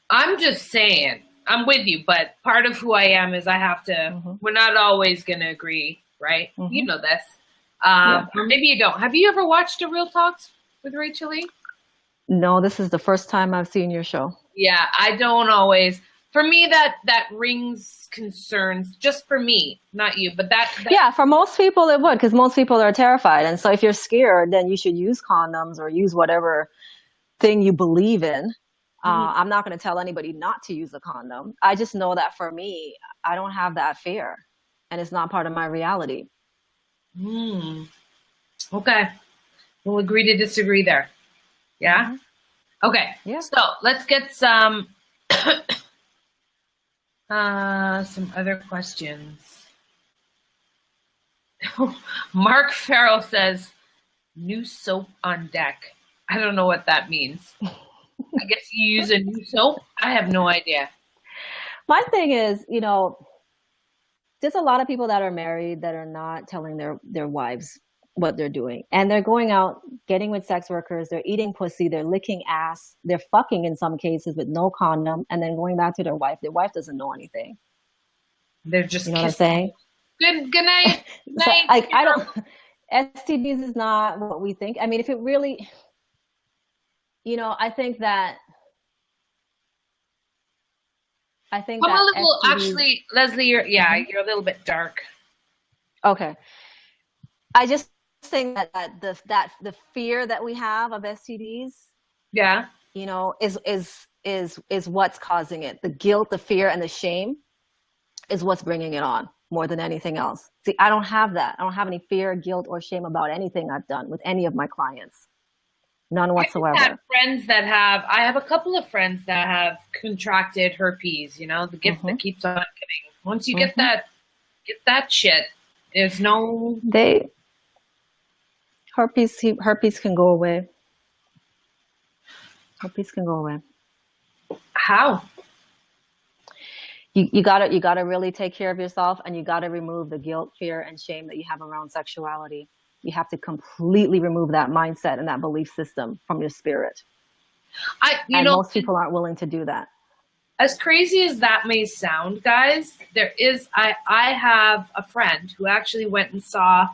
I'm just saying, I'm with you, but part of who I am is I have to, we're not always going to agree, right? You know this. Or maybe you don't. Have you ever watched a Real Talks with Rachael-Lea? No, this is the first time I've seen your show. Yeah, I don't always. For me, that rings concerns, just for me, not you, but that yeah, for most people it would, because most people are terrified. And so if you're scared, then you should use condoms or use whatever thing you believe in. I'm not going to tell anybody not to use a condom. I just know that for me, I don't have that fear, and it's not part of my reality. Okay. We'll agree to disagree there. Yeah? Okay. Yeah. So let's get some other questions. Mark Farrell says, new soap on deck. I don't know what that means. I guess you use a new soap? I have no idea. My thing is, there's a lot of people that are married that are not telling their wives what they're doing. And they're going out, getting with sex workers, they're eating pussy, they're licking ass, they're fucking in some cases with no condom, and then going back to their wife. Their wife doesn't know anything. They're just what I'm saying? Good night. So, I don't, STDs is not what we think. I mean, if it really, I think that I'm a little, STDs, actually, Leslie, you're a little bit dark. Okay. I just think that the fear that we have of STDs, is what's causing it. The guilt, the fear, and the shame is what's bringing it on more than anything else. See, I don't have that. I don't have any fear, guilt, or shame about anything I've done with any of my clients. None whatsoever. I have a couple of friends that have contracted herpes, the gift that keeps on giving. Once you get that shit, there's no... Herpes can go away. Herpes can go away. How? You gotta really take care of yourself, and you gotta remove the guilt, fear, and shame that you have around sexuality. You have to completely remove that mindset and that belief system from your spirit. Most people aren't willing to do that. As crazy as that may sound, guys, I have a friend who actually went and saw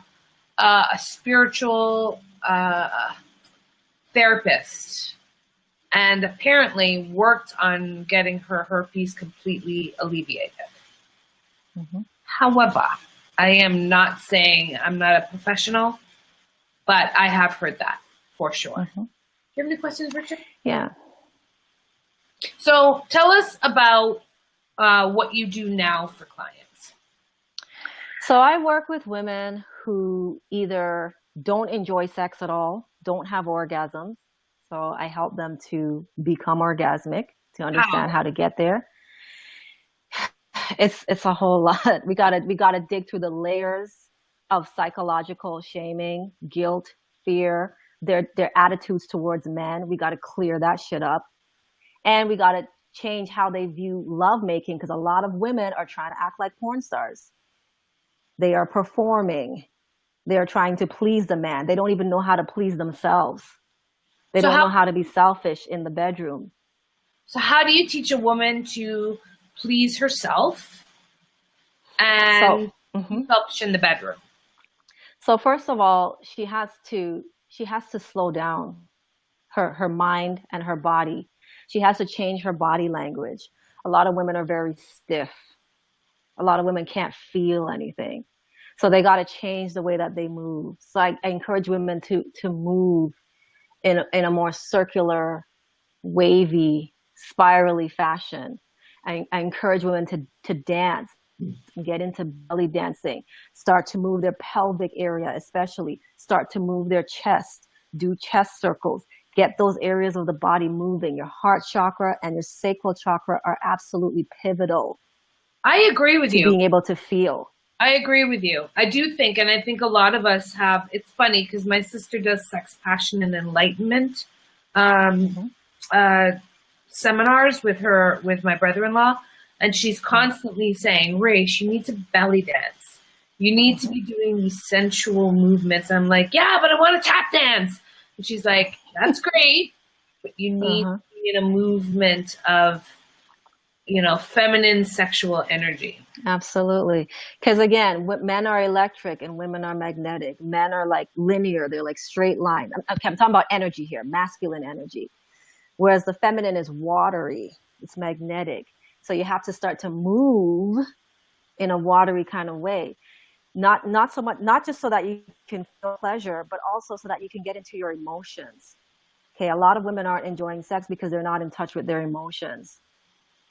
a spiritual therapist, and apparently worked on getting her herpes completely alleviated. However, I am not saying I'm not a professional, but I have heard that for sure. Do you have any questions, Richard? Yeah. So tell us about what you do now for clients. So I work with women who either don't enjoy sex at all, don't have orgasms. So I help them to become orgasmic, to understand how to get there. It's a whole lot. We gotta dig through the layers of psychological shaming, guilt, fear, their attitudes towards men. We gotta clear that shit up. And we gotta change how they view lovemaking, because a lot of women are trying to act like porn stars. They are performing. They are trying to please the man. They don't even know how to please themselves. They don't know how to be selfish in the bedroom. So how do you teach a woman to please herself and be selfish in the bedroom? So first of all, she has to slow down her mind and her body. She has to change her body language. A lot of women are very stiff. A lot of women can't feel anything. So they got to change the way that they move. So I encourage women to move in a more circular, wavy, spirally fashion. I encourage women to dance. Get into belly dancing. Start to move their pelvic area, especially. Start to move their chest. Do chest circles. Get those areas of the body moving. Your heart chakra and your sacral chakra are absolutely pivotal I agree with to you. being able to feel. I agree with you. I do think, and I think a lot of us have, it's funny because my sister does sex, passion, and enlightenment seminars with my brother-in-law, and she's constantly saying, Rach, you need to belly dance. You need to be doing these sensual movements. I'm like, yeah, but I want to tap dance. And she's like, that's great, but you need to be in a movement of, feminine sexual energy. Absolutely. Because again, men are electric and women are magnetic. Men are like linear. They're like straight line. I'm talking about energy here, masculine energy. Whereas the feminine is watery. It's magnetic. So you have to start to move in a watery kind of way. Not so much, not just so that you can feel pleasure, but also so that you can get into your emotions. Okay. A lot of women aren't enjoying sex because they're not in touch with their emotions.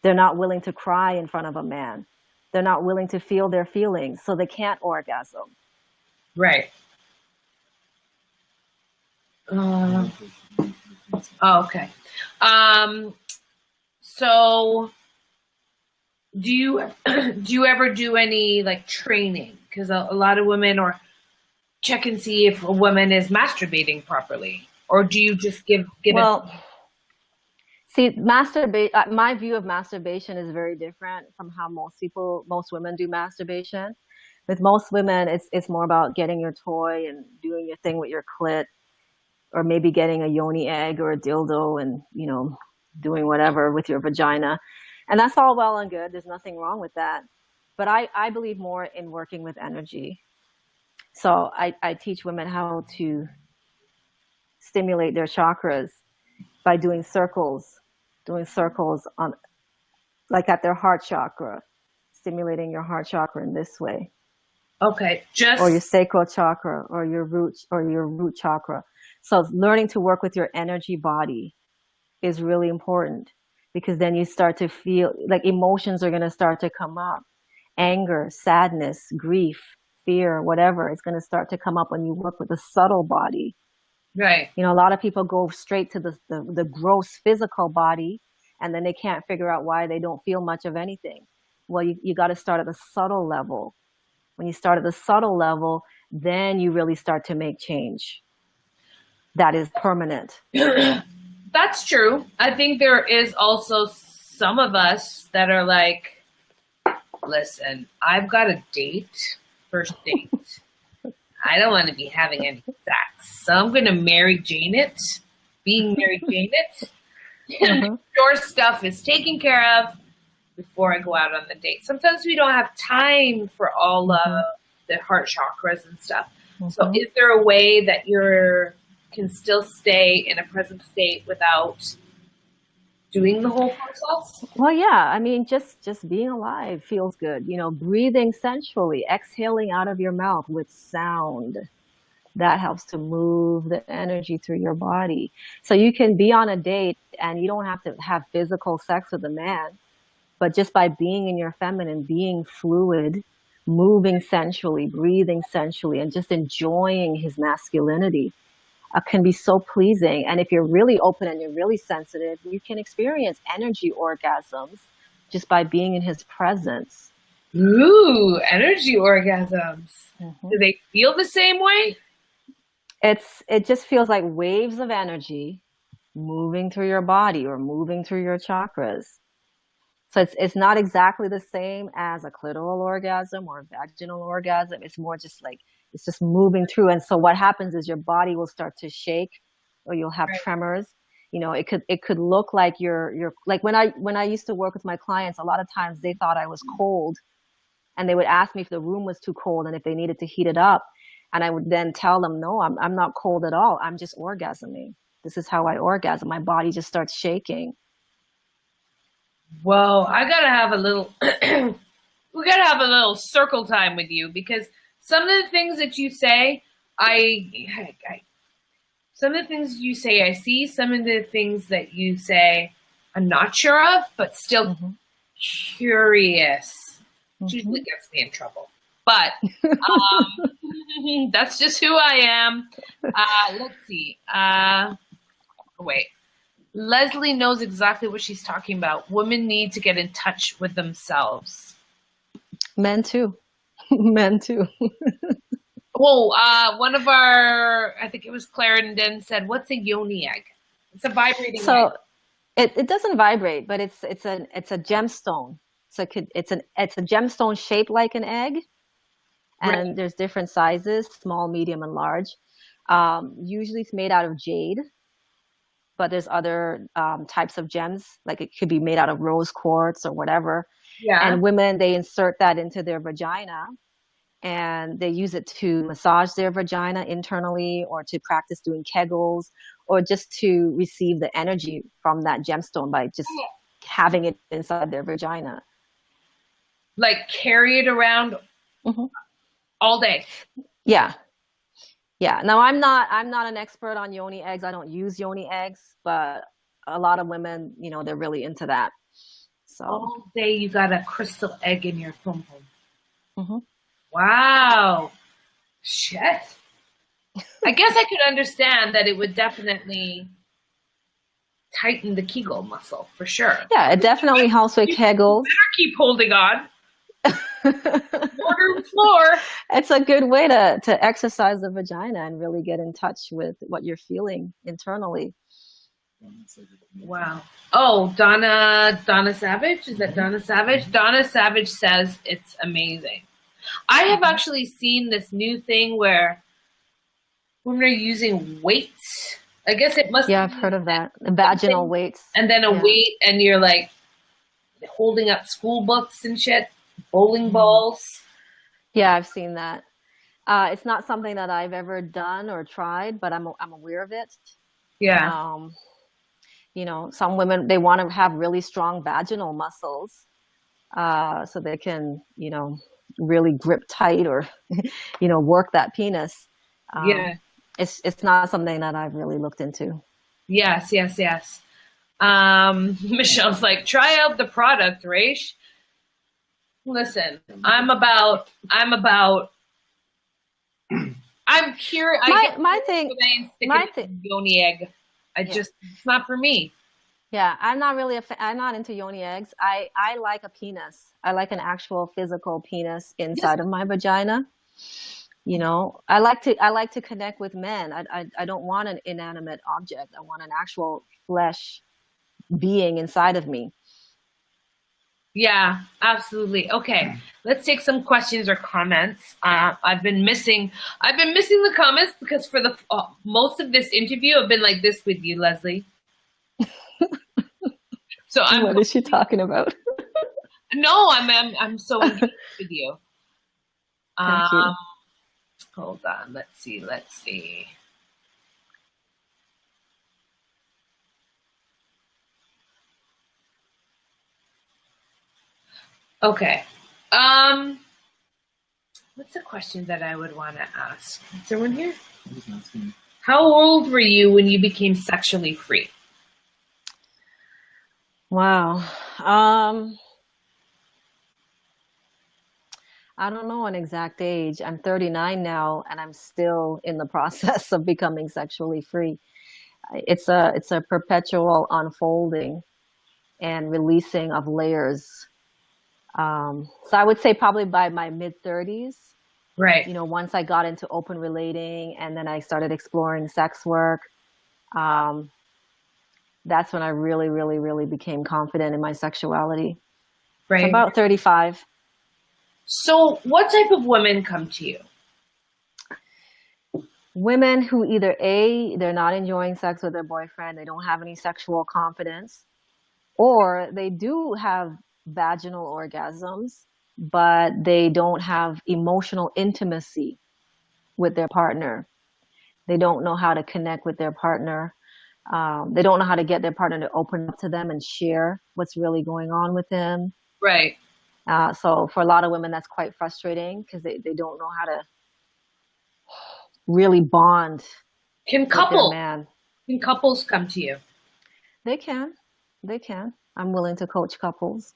They're not willing to cry in front of a man. They're not willing to feel their feelings, so they can't orgasm. Right. Okay. So do you ever do any like training? Because a lot of women or check and see if a woman is masturbating properly, or do you just give well, see, my view of masturbation is very different from how most women do masturbation. With most women, it's more about getting your toy and doing your thing with your clit, or maybe getting a yoni egg or a dildo and, doing whatever with your vagina. And that's all well and good. There's nothing wrong with that. But I believe more in working with energy. So I teach women how to stimulate their chakras by doing circles on, like at their heart chakra, stimulating your heart chakra in this way. Okay. Or your sacral chakra or your root chakra. So learning to work with your energy body is really important, because then you start to feel like emotions are going to start to come up. Anger, sadness, grief, fear, whatever, it's going to start to come up when you work with the subtle body. Right. A lot of people go straight to the gross physical body, and then they can't figure out why they don't feel much of anything. Well, you got to start at the subtle level. When you start at the subtle level, then you really start to make change that is permanent. That's true. I think there is also some of us that are like, listen, I've got a date, first date. I don't want to be having any sex. So I'm going to Mary Jane it, being Mary Jane it. And your stuff is taken care of before I go out on the date. Sometimes we don't have time for all of the heart chakras and stuff. So is there a way that you can still stay in a present state without doing the whole process? Well, yeah. I mean, just being alive feels good. Breathing sensually, exhaling out of your mouth with sound. That helps to move the energy through your body. So you can be on a date and you don't have to have physical sex with a man, but just by being in your feminine, being fluid, moving sensually, breathing sensually, and just enjoying his masculinity can be so pleasing. And if you're really open and you're really sensitive, you can experience energy orgasms just by being in his presence. Ooh, energy orgasms. Do they feel the same way? It just feels like waves of energy moving through your body or moving through your chakras. So it's not exactly the same as a clitoral orgasm or a vaginal orgasm. It's more just like, it's just moving through. And so what happens is your body will start to shake, or you'll have tremors. It could look like you're like when I used to work with my clients, a lot of times they thought I was cold, and they would ask me if the room was too cold and if they needed to heat it up. And I would then tell them, no, I'm not cold at all. I'm just orgasming. This is how I orgasm. My body just starts shaking. Whoa, I gotta have a little, we gotta have a little circle time with you, because some of the things that you say, some of the things you say I see, some of the things that you say I'm not sure of, but still curious. which usually gets me in trouble. But that's just who I am. Let's see. Wait. Leslie knows exactly what she's talking about. Women need to get in touch with themselves. Men too. Men too. Whoa, one of our, I think it was Clarendon, said, "What's a yoni egg?" It's a vibrating So egg. it doesn't vibrate, but it's a gemstone. So it's a gemstone shaped like an egg, and Right. there's different sizes, small, medium, and large. Usually it's made out of jade, but there's other types of gems, like it could be made out of rose quartz or whatever. Yeah. And women, they insert that into their vagina, and they use it to massage their vagina internally, or to practice doing kegels, or just to receive the energy from that gemstone by just having it inside their vagina. Like carry it around all day. Yeah. Yeah. Now I'm not an expert on yoni eggs. I don't use yoni eggs, but a lot of women, they're really into that. So All day you got a crystal egg in your pum pum. mhm. Wow. Shit. I guess I could understand that it would definitely tighten the Kegel muscle for sure. Yeah, it definitely helps with kegels. Keep holding on. Water floor. It's a good way to exercise the vagina and really get in touch with what you're feeling internally. Wow. Oh, Donna Savage? Is that Donna Savage? Donna Savage says it's amazing. I have actually seen this new thing where women are using weights. I guess it must Yeah, I've heard of that. The vaginal weights. And then a weight, and you're like holding up school books and shit, bowling balls. Yeah, I've seen that. It's not something that I've ever done or tried, but I'm aware of it. Yeah. Some women, they want to have really strong vaginal muscles, so they can, really grip tight or, work that penis. Yeah. It's not something that I've really looked into. Yes. Michelle's like, try out the product, Raish. Listen, I'm curious. My thing, yoni egg. It's not for me. Yeah, I'm not really I'm not into yoni eggs. I like a penis. I like an actual physical penis inside of my vagina. I like to connect with men. I don't want an inanimate object. I want an actual flesh being inside of me. Yeah, absolutely. Okay, let's take some questions or comments. I've been missing the comments because for the most of this interview, I've been like this with you, Leslie. So What is she talking about? No, I'm so engaged with you. Thank you. Hold on. Let's see. Okay. What's a question that I would want to ask? Is there one here? How old were you when you became sexually free? Wow. I don't know an exact age. I'm 39 now, and I'm still in the process of becoming sexually free. It's a perpetual unfolding and releasing of layers. So I would say probably by my mid-30s. Right. Once I got into open relating and then I started exploring sex work, that's when I really, really, really became confident in my sexuality. Right. So about 35. So what type of women come to you? Women who either A, they're not enjoying sex with their boyfriend, they don't have any sexual confidence, or they do have vaginal orgasms, but they don't have emotional intimacy with their partner. They don't know how to connect with their partner. They don't know how to get their partner to open up to them and share what's really going on with them. Right. So for a lot of women, that's quite frustrating because they don't know how to really bond with their man. Can couples come to you? They can. I'm willing to coach couples.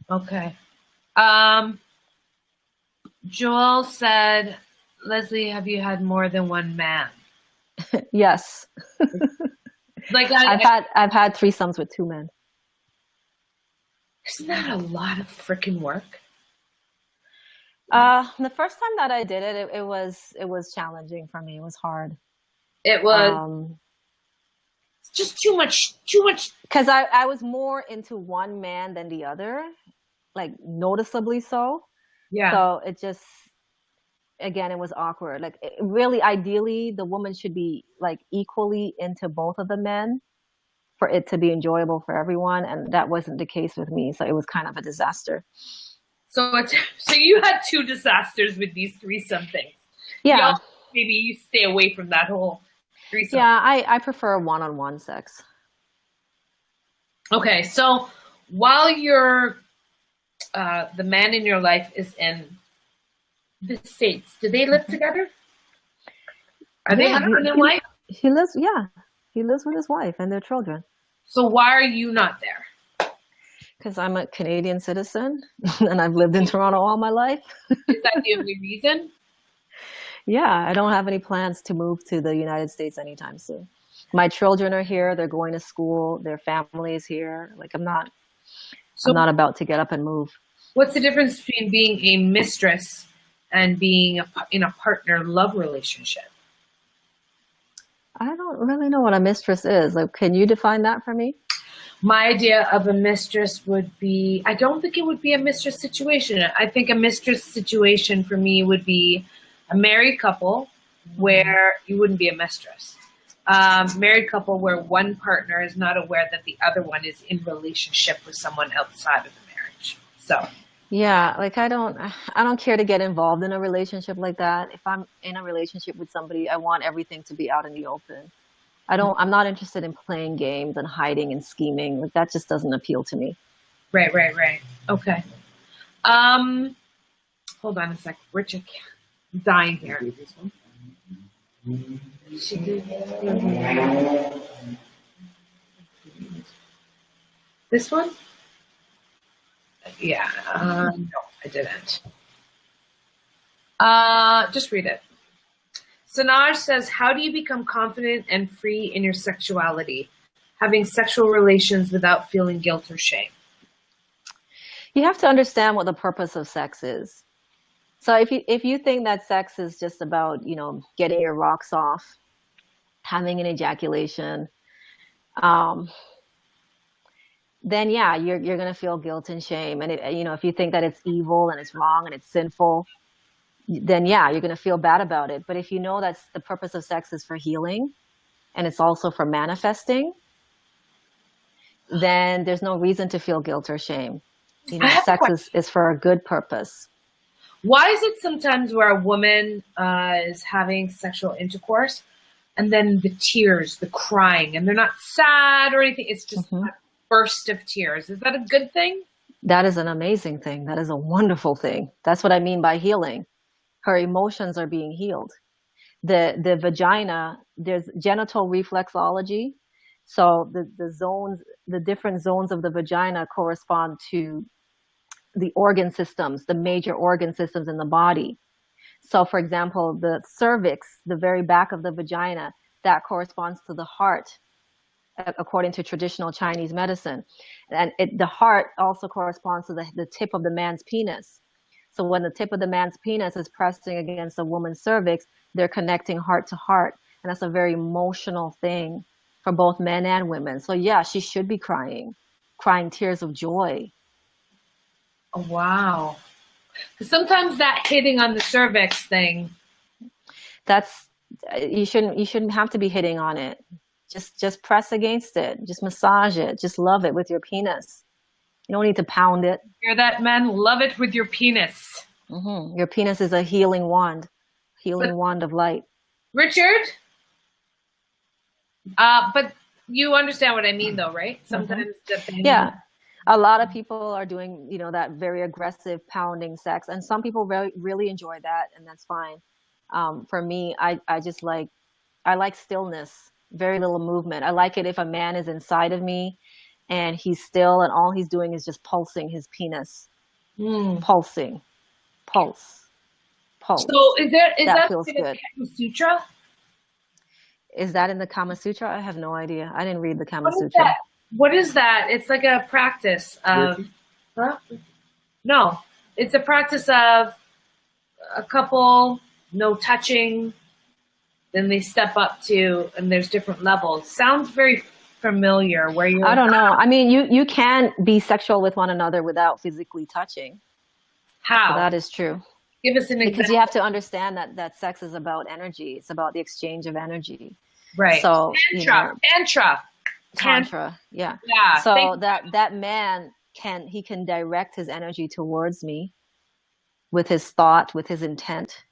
Okay. Joel said, Leslie, have you had more than one man? Yes. Like I've had threesomes with 2 men. Isn't that a lot of freaking work? The first time that I did it, it was challenging for me. It was hard. It was just too much. Because I was more into one man than the other, like noticeably so. Yeah. So it just, again, it was awkward. Like really, ideally, the woman should be like equally into both of the men for it to be enjoyable for everyone, and that wasn't the case with me. So it was kind of a disaster. So you had 2 disasters with these threesome things. Yeah. Maybe you stay away from that whole threesome. Yeah, I prefer one-on-one sex. Okay, so while you're the man in your life is in the States, do they live together? Are they husband and wife? He lives with his wife and their children. So why are you not there? Because I'm a Canadian citizen and I've lived in Toronto all my life. Is that the only reason? Yeah, I don't have any plans to move to the United States anytime soon. My children are here. They're going to school. Their family is here. Like I'm not about to get up and move. What's the difference between being a mistress and being in a partner love relationship? I don't really know what a mistress is. Like, can you define that for me? My idea of a mistress would be, I don't think it would be a mistress situation. I think a mistress situation for me would be a married couple where you wouldn't be a mistress. Married couple where one partner is not aware that the other one is in relationship with someone outside of the marriage. So yeah, like I don't care to get involved in a relationship like that. If I'm in a relationship with somebody, I want everything to be out in the open. I'm not interested in playing games and hiding and scheming. Like that just doesn't appeal to me. Right. Okay. Hold on a sec. Richard, I'm dying here. She did. This one? Yeah. No, I didn't. Just read it. Sanaj says, how do you become confident and free in your sexuality? Having sexual relations without feeling guilt or shame. You have to understand what the purpose of sex is. So if you think that sex is just about, getting your rocks off, having an ejaculation, then yeah, you're going to feel guilt and shame. And if you think that it's evil and it's wrong and it's sinful, then yeah, you're going to feel bad about it. But if you know that the purpose of sex is for healing and it's also for manifesting, then there's no reason to feel guilt or shame. Sex is for a good purpose. Why is it sometimes where a woman is having sexual intercourse and then the tears, the crying, and they're not sad or anything, it's just a burst of tears. Is that a good thing? That is an amazing thing. That is a wonderful thing. That's what I mean by healing. Her emotions are being healed. The vagina, there's genital reflexology. So the different zones of the vagina correspond to the organ systems, the major organ systems in the body. So for example, the cervix, the very back of the vagina, that corresponds to the heart, according to traditional Chinese medicine. And the heart also corresponds to the tip of the man's penis. So when the tip of the man's penis is pressing against a woman's cervix, they're connecting heart to heart. And that's a very emotional thing for both men and women. So yeah, she should be crying tears of joy. Oh, wow. Because sometimes that hitting on the cervix thing. You shouldn't have to be hitting on it. Just press against it. Just massage it. Just love it with your penis. You don't need to pound it. Hear that, men? Love it with your penis. Mm-hmm. Your penis is a healing wand of light. Richard? But you understand what I mean, though, right? Sometimes yeah. A lot of people are doing, that very aggressive pounding sex, and some people really enjoy that, and that's fine. For me, I like stillness, very little movement. I like it if a man is inside of me and he's still and all he's doing is just pulsing his penis. pulsing, pulse. So is that feels in the good. Kama Sutra? Is that in the Kama Sutra? I have no idea. I didn't read the Kama What is Sutra. that? What is that? It's like a practice of, huh? No, it's a practice of a couple, no touching, then they step up to, and there's different levels. Sounds very familiar where you're. I don't know. I mean, you can be sexual with one another without physically touching. How? So that is true. Give us an example. Because you have to understand that sex is about energy. It's about the exchange of energy. Right. So Tantra. Yeah. Yeah. So that man can direct his energy towards me with his thought, with his intent.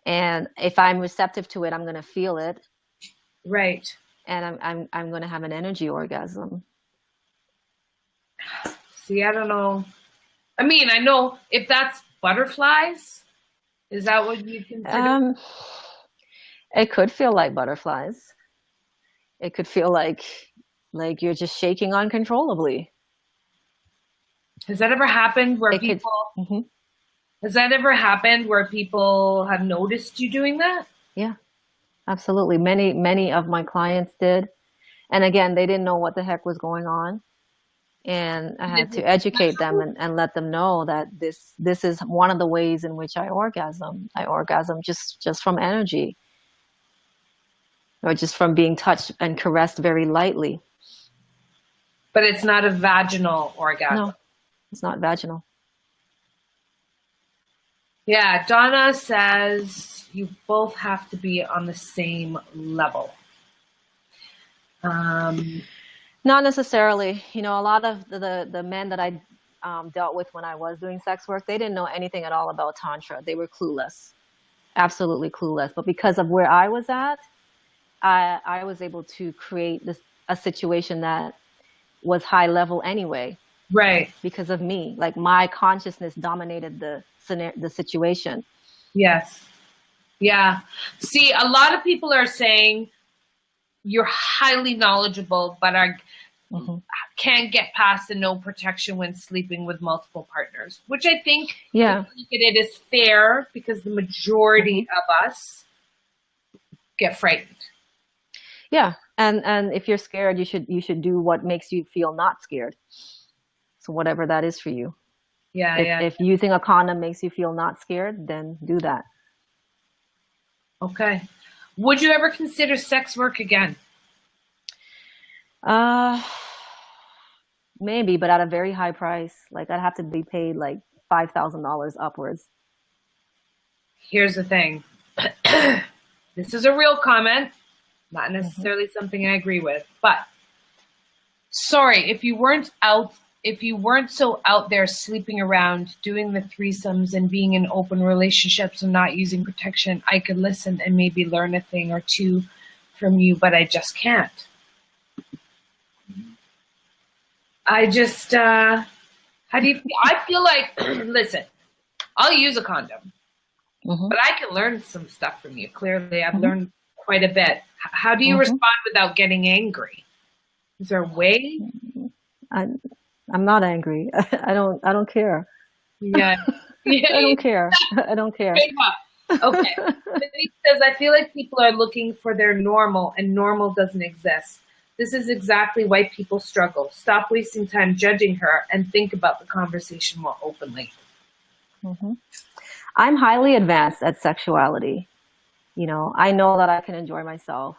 And if I'm receptive to it, I'm going to feel it. Right. And I'm going to have an energy orgasm. See, I don't know. I mean, I know if that's butterflies. Is that what you consider? It could feel like butterflies. It could feel like you're just shaking uncontrollably. Has that ever happened where Has that ever happened where people have noticed you doing that? Yeah, absolutely. Many of my clients did. And again, they didn't know what the heck was going on. And I had to educate them and let them know that this is one of the ways in which I orgasm. I orgasm just from energy, or just from being touched and caressed very lightly. But it's not a vaginal orgasm. No, it's not vaginal. Yeah, Donna says you both have to be on the same level. Not necessarily. You know, a lot of the men that I dealt with when I was doing sex work, they didn't know anything at all about Tantra. They were clueless, absolutely clueless. But because of where I was at, I was able to create a situation that was high level anyway. Right. Because of me. Like, my consciousness dominated the situation. Yes. Yeah. See, a lot of people are saying you're highly knowledgeable, but can't get past the no protection when sleeping with multiple partners, which I think it is fair, because the majority of us get frightened. Yeah. And if you're scared, you should do what makes you feel not scared. So whatever that is for you. Yeah. If using a condom makes you feel not scared, then do that. Okay. Would you ever consider sex work again? Maybe, but at a very high price. Like, I'd have to be paid like $5,000 upwards. Here's the thing. This is a real comment, not necessarily something I agree with, but sorry, if you weren't so out there sleeping around, doing the threesomes and being in open relationships and not using protection, I could listen and maybe learn a thing or two from you, but I just can't. I just, how do you feel? I feel like, listen, I'll use a condom, but I can learn some stuff from you. Clearly, I've learned quite a bit. How do you respond without getting angry? Is there a way? I'm not angry. I don't care. Yeah. I don't care. I don't care. Okay. He says, I feel like people are looking for their normal, and normal doesn't exist. This is exactly why people struggle. Stop wasting time judging her and think about the conversation more openly. I'm highly advanced at sexuality. You know, I know that I can enjoy myself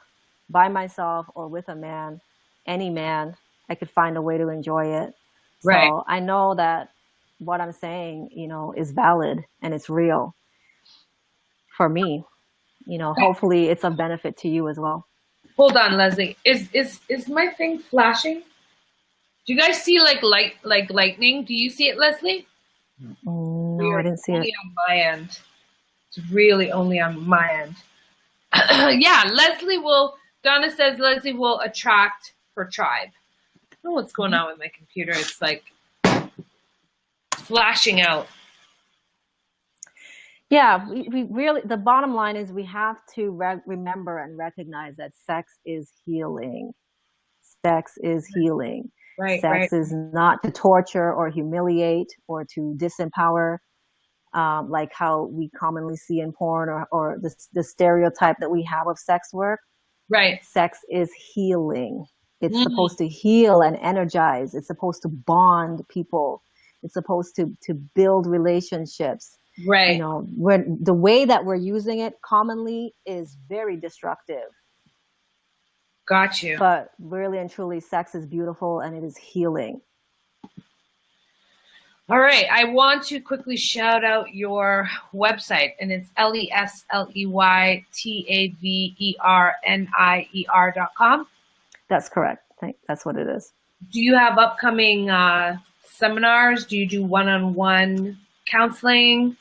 by myself or with a man, any man. I could find a way to enjoy it. Right. So I know that what I'm saying, you know, is valid and it's real for me. You know, hopefully it's of benefit to you as well. Hold on, Leslie. Is my thing flashing? Do you guys see like lightning? Do you see it, Leslie? No, I didn't see it. Only on my end. It's really only on my end. Yeah, Donna says Leslie will attract her tribe. I don't know what's going on with my computer. It's like flashing out. Yeah, we really, the bottom line is we have to remember and recognize that sex is healing. Sex is healing. Right, right. Sex is not to torture or humiliate or to disempower, like how we commonly see in porn, or the stereotype that we have of sex work. Right. Sex is healing. It's Mm. supposed to heal and energize. It's supposed to bond people. It's supposed to build relationships. Right. You know, when the way that we're using it commonly is very destructive. Got you. But really and truly, sex is beautiful and it is healing. All right. I want to quickly shout out your website, and it's LESLEYTAVERNIER.com. That's correct. That's what it is. Do you have upcoming seminars? Do you do one-on-one counseling?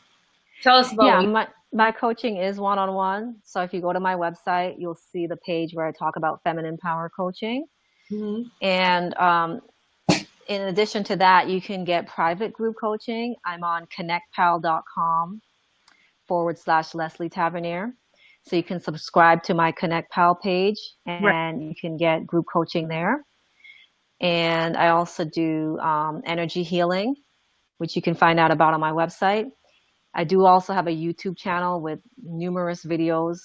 Tell us about Yeah, my coaching is one-on-one. So if you go to my website, you'll see the page where I talk about feminine power coaching. Mm-hmm. And in addition to that, you can get private group coaching. I'm on connectpal.com/Leslie Tavernier. So you can subscribe to my Connect Pal page and you can get group coaching there. And I also do energy healing, which you can find out about on my website. I do also have a YouTube channel with numerous videos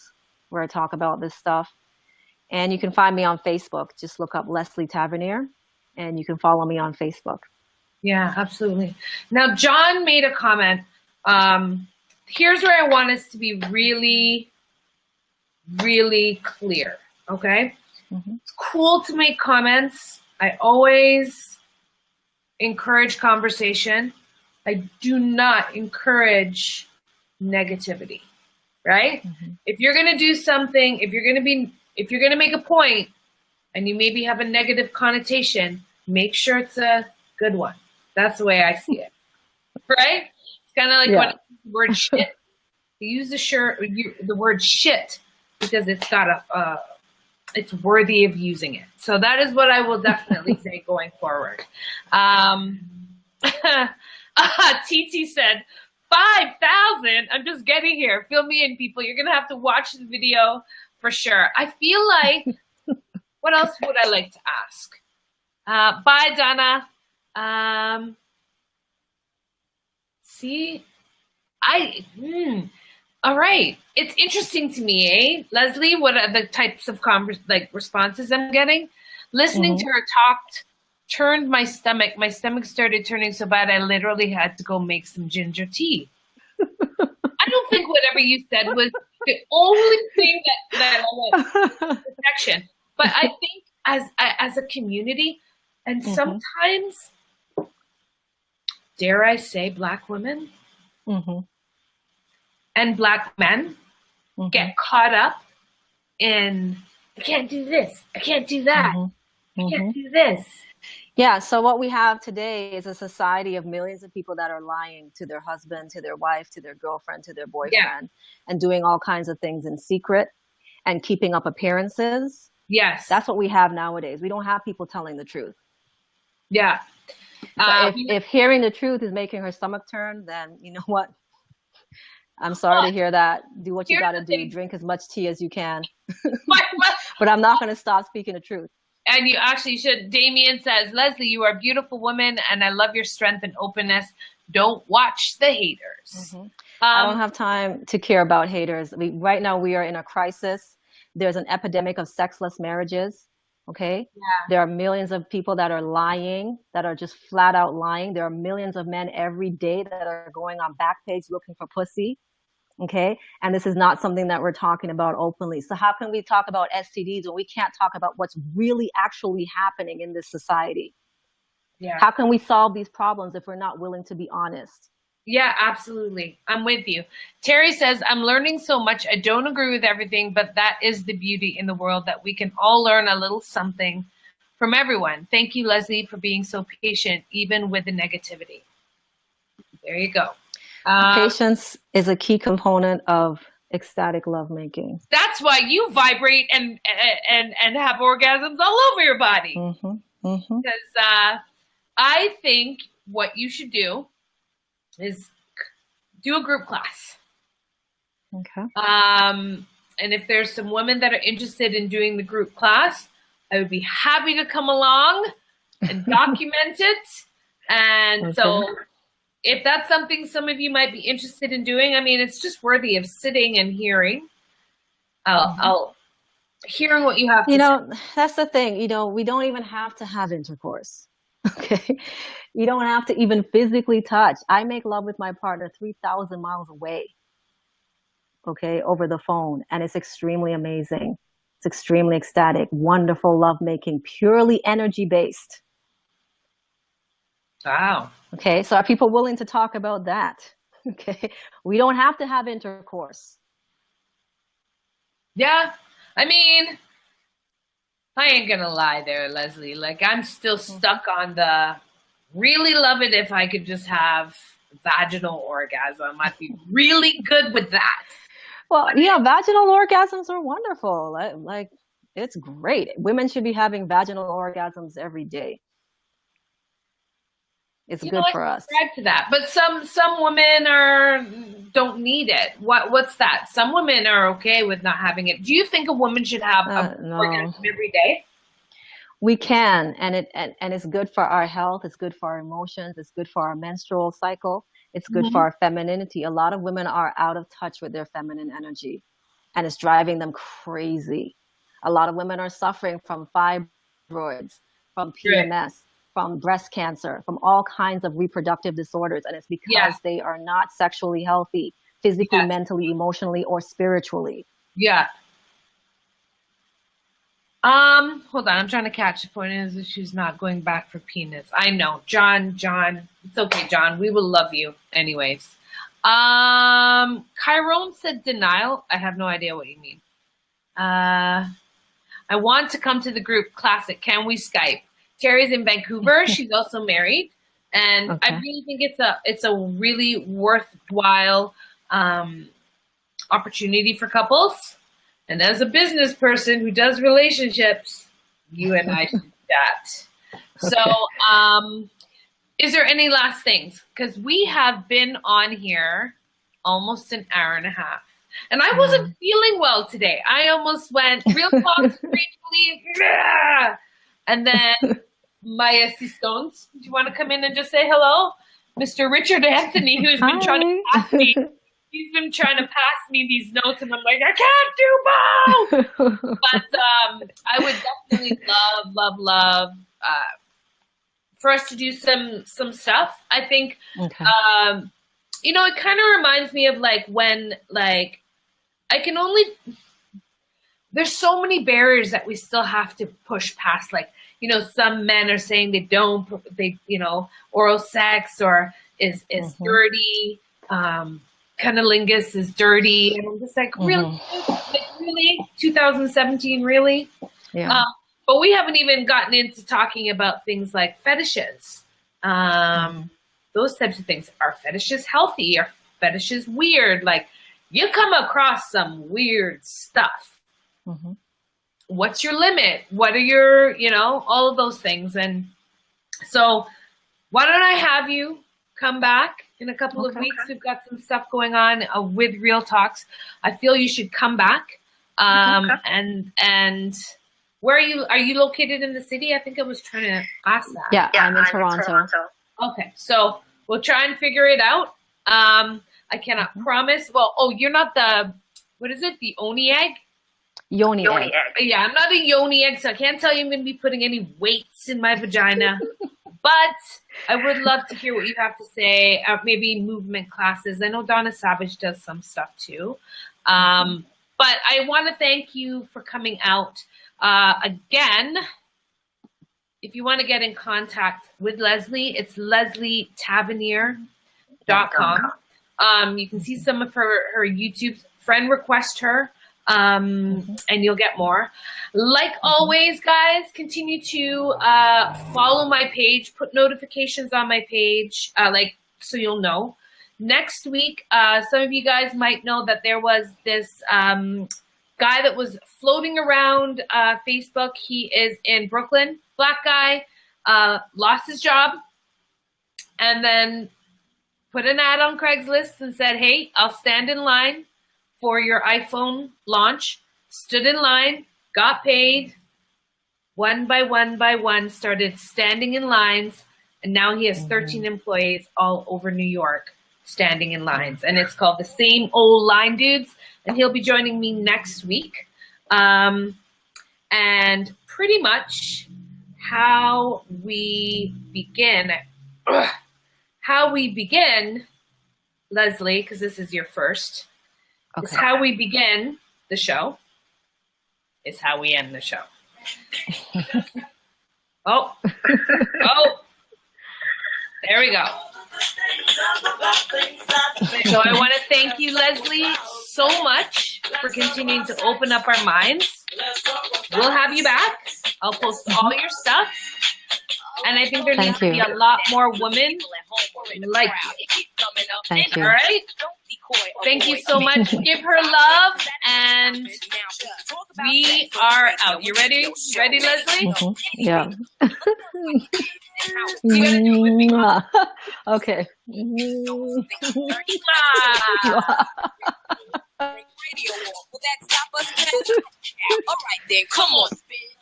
where I talk about this stuff. And you can find me on Facebook. Just look up Leslie Tavernier and you can follow me on Facebook. Yeah, absolutely. Now, John made a comment. Here's where I want us to be really, really clear, okay? Mm-hmm. It's cool to make comments. I always encourage conversation. I do not encourage negativity, right? Mm-hmm. If you're going to do something, if you're going to make a point and you maybe have a negative connotation, make sure it's a good one. That's the way I see it, right? It's kind of like when I use the word shit. You use the word shit because it's got it's worthy of using it. So that is what I will definitely say going forward. TT said, 5,000. I'm just getting here. Fill me in, people. You're going to have to watch the video for sure. I feel like, what else would I like to ask? Bye, Donna. All right. It's interesting to me, Leslie, what are the types of responses I'm getting? Listening to her talk turned my stomach. My stomach started turning so bad I literally had to go make some ginger tea. I don't think whatever you said was the only thing that I want protection. But I think as a community, and sometimes, dare I say, Black women and Black men get caught up in, I can't do this, I can't do that, I can't do this. Yeah, so what we have today is a society of millions of people that are lying to their husband, to their wife, to their girlfriend, to their boyfriend, and doing all kinds of things in secret and keeping up appearances. Yes. That's what we have nowadays. We don't have people telling the truth. Yeah. So if hearing the truth is making her stomach turn, then you know what? I'm sorry to hear that. Do what you got to do. Drink as much tea as you can. But I'm not going to stop speaking the truth. And you actually should. Damien says, Leslie, you are a beautiful woman, and I love your strength and openness. Don't watch the haters. I don't have time to care about haters. Right now, we are in a crisis. There's an epidemic of sexless marriages. Okay. Yeah. There are millions of people that are lying, that are just flat out lying. There are millions of men every day that are going on Backpage looking for pussy. Okay. And this is not something that we're talking about openly. So how can we talk about STDs when we can't talk about what's really actually happening in this society? Yeah. How can we solve these problems if we're not willing to be honest? Yeah, absolutely. I'm with you. Terry says, I'm learning so much. I don't agree with everything, but that is the beauty in the world, that we can all learn a little something from everyone. Thank you, Leslie, for being so patient, even with the negativity. There you go. Patience is a key component of ecstatic lovemaking. That's why you vibrate and have orgasms all over your body. Because I think what you should do is do a group class. Okay. And if there's some women that are interested in doing the group class, I would be happy to come along and document it. And so if that's something some of you might be interested in doing, I mean, it's just worthy of sitting and hearing. I'll hearing what you have to say. That's the thing. We don't even have to have intercourse. Okay. You don't have to even physically touch. I make love with my partner 3,000 miles away. Okay. Over the phone. And it's extremely amazing. It's extremely ecstatic, wonderful lovemaking, purely energy based. Wow. Okay. So are people willing to talk about that? Okay. We don't have to have intercourse. Yeah. I mean, I ain't gonna lie there, Leslie. Like, I'm still stuck on the really love it if I could just have vaginal orgasm. I'd be really good with that. Well, yeah, vaginal orgasms are wonderful. Like, it's great. Women should be having vaginal orgasms every day. It's good for us. Subscribe to that, but some women don't need it. What's that? Some women are okay with not having it. Do you think a woman should have an orgasm every day? We can, and it's good for our health. It's good for our emotions. It's good for our menstrual cycle. It's good for our femininity. A lot of women are out of touch with their feminine energy, and it's driving them crazy. A lot of women are suffering from fibroids, from PMS, from breast cancer, from all kinds of reproductive disorders. And it's because they are not sexually healthy, physically, mentally, emotionally, or spiritually. Yeah. Hold on. I'm trying to catch the point. Is that she's not going back for penis. I know. John, it's okay, John. We will love you anyways. Chiron said denial. I have no idea what you mean. I want to come to the group classic. Can we Skype? Terry's in Vancouver. She's also married. And I really think it's a really worthwhile opportunity for couples. And as a business person who does relationships, you and I should do that. So is there any last things? Because we have been on here almost an hour and a half. And I wasn't feeling well today. I almost went real talk, briefly, and then my assistant, do you want to come in and just say hello? Mr. Richard Anthony, who's been trying to pass me. He's been trying to pass me these notes, and I'm like, I can't do both. But I would definitely love for us to do some stuff. I think, it kind of reminds me of like when like there's so many barriers that we still have to push past. Like, some men are saying oral sex or is dirty. Cunnilingus is dirty. And I'm just like, really? 2017, really? Yeah. But we haven't even gotten into talking about things like fetishes. Those types of things. Are fetishes healthy? Are fetishes weird? Like, you come across some weird stuff. What's your limit? What are your, all of those things. And so why don't I have you come back in a couple of weeks? We've got some stuff going on with Real Talks. I feel you should come back. And where are you located in the city? I think I was trying to ask that. Yeah, I'm in Toronto. Okay. So we'll try and figure it out. I cannot promise. Well, you're not what is it? The Oni egg? Yoni egg. Yeah, I'm not a yoni egg, so I can't tell you I'm going to be putting any weights in my vagina. But I would love to hear what you have to say. Maybe movement classes. I know Donna Savage does some stuff too. But I want to thank you for coming out. Again, if you want to get in contact with Leslie, it's leslietavernier.com. You can see some of her YouTube. Friend request her. And you'll get more. Like always, guys, continue to follow my page, put notifications on my page, so you'll know. Next week, some of you guys might know that there was this guy that was floating around Facebook. He is in Brooklyn, black guy, lost his job, and then put an ad on Craigslist and said, hey, I'll stand in line for your iPhone launch, stood in line, got paid, one by one, started standing in lines, and now he has 13 employees all over New York standing in lines. And it's called The Same Old Line Dudes, and he'll be joining me next week. And pretty much how we begin, Leslie, because this is your first, is how we begin the show, is how we end the show. Oh, there we go. So I want to thank you, Leslie, so much for continuing to open up our minds. We'll have you back. I'll post all your stuff. And I think there needs to be a lot more women like you. Thank you. All right? Thank you so much. Give her love, and we are out. You ready? Ready, Leslie? Yeah. Okay. Will that stop us? All right then, come on, spin.